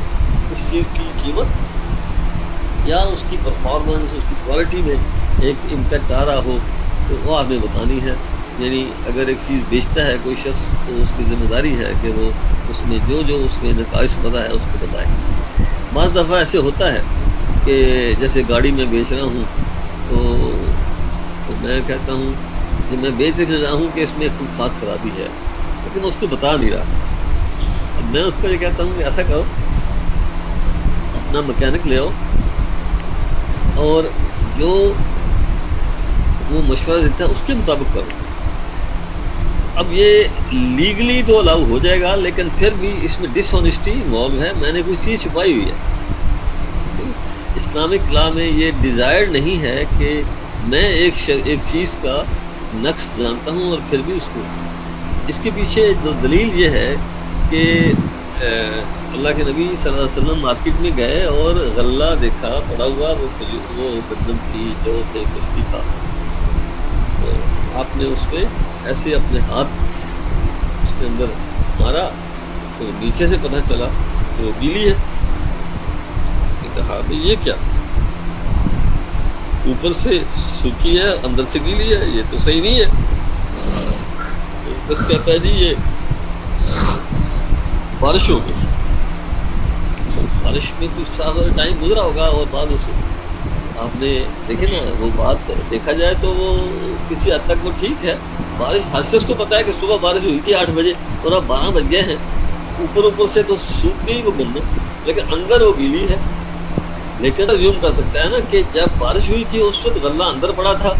اس چیز کی قیمت یا اس کی پرفارمنس، اس کی کوالٹی میں ایک امپیکٹ آ رہا ہو تو وہ آپ نے بتانی ہے. یعنی اگر ایک چیز بیچتا ہے کوئی شخص تو اس کی ذمہ داری ہے کہ وہ اس میں جو اس میں نتائج پتہ ہے اس کو بتائے. بعض دفعہ ایسے ہوتا ہے کہ جیسے گاڑی میں بیچ رہا ہوں تو میں کہتا ہوں کہ میں بیچ رہا ہوں کہ اس میں کوئی خاص خرابی ہے، لیکن میں اس کو بتا نہیں رہا. اب میں اس کو یہ کہتا ہوں کہ ایسا کرو، اپنا مکینک لے آؤ اور جو وہ مشورہ دیتا ہے اس کے مطابق کرو. اب یہ لیگلی تو الاؤ ہو جائے گا، لیکن پھر بھی اس میں ڈس آنیسٹی انوالو ہے، میں نے کوئی چیز چھپائی ہوئی ہے. اسلامک لا میں یہ ڈیزائر نہیں ہے کہ میں ایک چیز کا نقص جانتا ہوں اور پھر بھی اس کو. اس کے پیچھے دلیل یہ ہے کہ اللہ کے نبی صلی اللہ علیہ وسلم مارکیٹ میں گئے اور غلہ دیکھا پڑا ہوا، وہ گندم تھی، جو تھے، کچھ بھی تھا. آپ نے اس پہ ایسے اپنے ہاتھ اس کے اندر مارا تو نیچے سے پتہ چلا کہ وہ گیلی ہے. کہا کہ یہ کیا، اوپر سے سوکھی ہے اندر سے گیلی ہے، یہ تو صحیح نہیں ہے. بس کہتا ہے جی یہ بارش ہو گئی، بارش میں کچھ ٹائم گزرا ہوگا اور بعد اس آپ نے دیکھے نا وہ بات دیکھا جائے تو وہ کسی حد تک وہ ٹھیک ہے. بارش ہر سے اس کو پتا ہے کہ صبح بارش ہوئی تھی 8 بجے اور اب 12 بج گئے ہیں. اوپر سے تو سوکھ گئی وہ گندم، لیکن اندر وہ گیلی ہے. لیکن زیوم کر سکتا ہے نا کہ جب بارش ہوئی تھی اس وقت غلہ اندر پڑا تھا،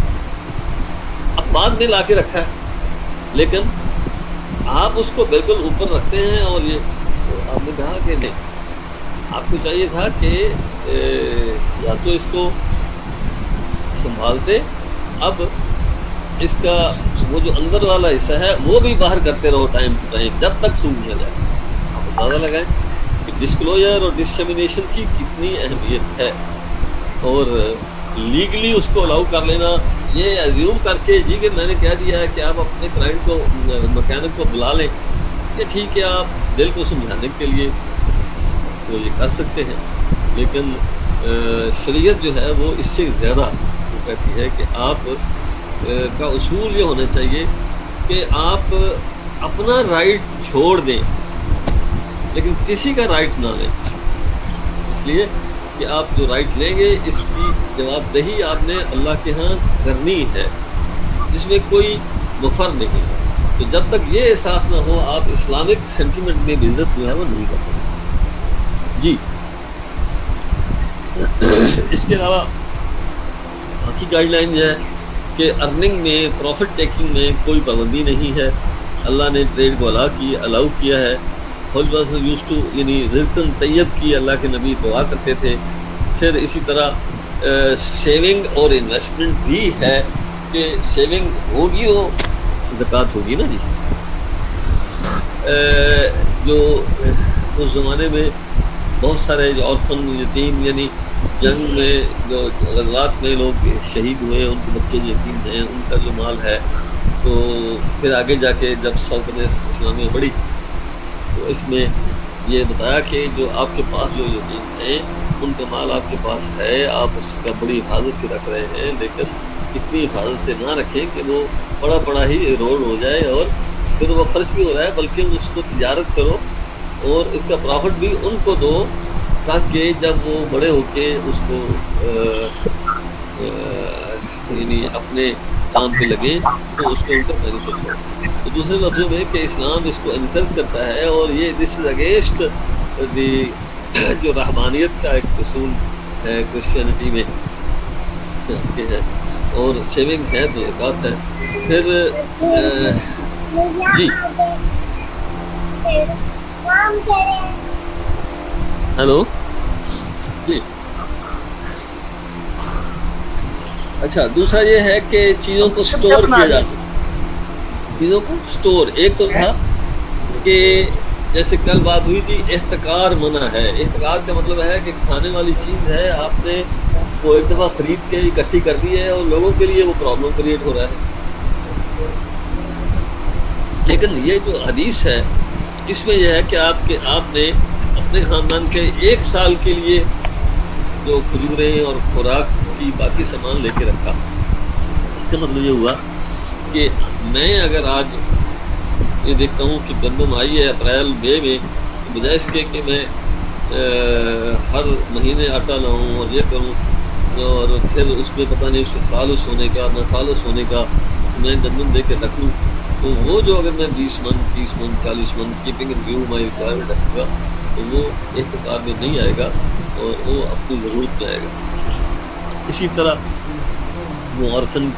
اب بعد میں لا کے رکھا ہے، لیکن آپ اس کو بالکل اوپر رکھتے ہیں. اور یہ آپ نے کہا کہ نہیں، آپ کو چاہیے تھا کہ یا تو اس کو سنبھالتے، اب اس کا وہ جو اندر والا حصہ ہے وہ بھی باہر کرتے رہو ٹائم ٹو ٹائم جب تک سود نہ جائے. آپ اندازہ لگائیں کہ ڈسکلوجر اور ڈسسیمینیشن کی کتنی اہمیت ہے. اور لیگلی اس کو الاؤ کر لینا، یہ ایزیوم کر کے جی کہ میں نے کہہ دیا ہے کہ آپ اپنے کلائنٹ کو مکینک کو بلا لیں، یہ ٹھیک ہے آپ دل کو سمجھانے کے لیے وہ یہ کر سکتے ہیں، لیکن شریعت جو ہے وہ اس سے زیادہ وہ کہتی ہے کہ آپ کا اصول یہ ہونا چاہیے کہ آپ اپنا رائٹ چھوڑ دیں لیکن کسی کا رائٹ نہ لیں، اس لیے کہ آپ جو رائٹ لیں گے اس کی جواب دہی آپ نے اللہ کے ہاں کرنی ہے، جس میں کوئی مفر نہیں ہے. تو جب تک یہ احساس نہ ہو آپ اسلامک سینٹیمنٹ میں بزنس جو ہے وہ نہیں کر سکتے. جی اس کے علاوہ باقی گائیڈ لائن جو ہے کہ ارننگ میں پروفٹ ٹیکنگ میں کوئی پابندی نہیں ہے. اللہ نے ٹریڈ کو الاؤ کیا ہے. یعنی رزقن طیب کی اللہ کے نبی دعا کرتے تھے. پھر اسی طرح سیونگ اور انویسٹمنٹ بھی ہے کہ سیونگ ہوگی وہ زکوٰۃ ہوگی نا جی. جو اس زمانے میں بہت سارے جو عورفن یتیم یعنی جنگ میں جو غزوات میں لوگ شہید ہوئے ان کے بچے یتیم ہیں، ان کا جو مال ہے، تو پھر آگے جا کے جب سلطنت اسلامیہ بڑھی تو اس میں یہ بتایا کہ جو آپ کے پاس جو یتیم ہیں ان کا مال آپ کے پاس ہے، آپ اس کا بڑی حفاظت سے رکھ رہے ہیں، لیکن اتنی حفاظت سے نہ رکھیں کہ وہ بڑا ہی ایروڈ ہو جائے اور پھر وہ خرچ بھی ہو رہا ہے، بلکہ اس کو تجارت کرو اور اس کا پروفٹ بھی ان کو دو تاکہ جب وہ بڑے ہو کے اس کو یعنی اپنے کام پہ لگیں تو اس کو ان کا بینیفٹ ہو. تو دوسرے لفظوں میں کہ اسلام اس کو انکریج کرتا ہے اور یہ دس از اگینسٹ دی جو رحمانیت کا ایک اصول ہے کرسچینٹی میں ہے، اور سیونگ ہے تو ایک بات ہے. پھر جی ہیلو جی اچھا دوسرا یہ ہے کہ چیزوں کو سٹور کیا جا سکتا. چیزوں کو سٹور ایک تو تھا کہ جیسے کل بات ہوئی تھی احتکار منع ہے. احتکار کا مطلب ہے کہ کھانے والی چیز ہے آپ نے وہ ایک دفعہ خرید کے اکٹھی کر دی ہے اور لوگوں کے لیے وہ پرابلم کریٹ ہو رہا ہے. لیکن یہ جو حدیث ہے اس میں یہ ہے کہ آپ نے اپنے خاندان کے 1 سال کے لیے جو کھجوریں اور خوراک کی باقی سامان لے کے رکھا. اس کا مطلب یہ ہوا کہ میں اگر آج یہ دیکھتا ہوں کہ گندم آئی ہے اپریل مئی میں، بجائے اس کے کہ میں ہر مہینے آٹا لاؤں اور یہ کروں اور پھر اس میں پتہ نہیں اس سے خالص ہونے کا نہ خالص ہونے کا میں گندم دے کے رکھ لوں، تو وہ جو اگر میں 20 من 30 من 40 من keeping in view my requirement رکھوں گا تو وہ احتکار میں نہیں آئے گا اور وہ اپنی ضرورت میں آئے گا. اسی طرح وہ عرفن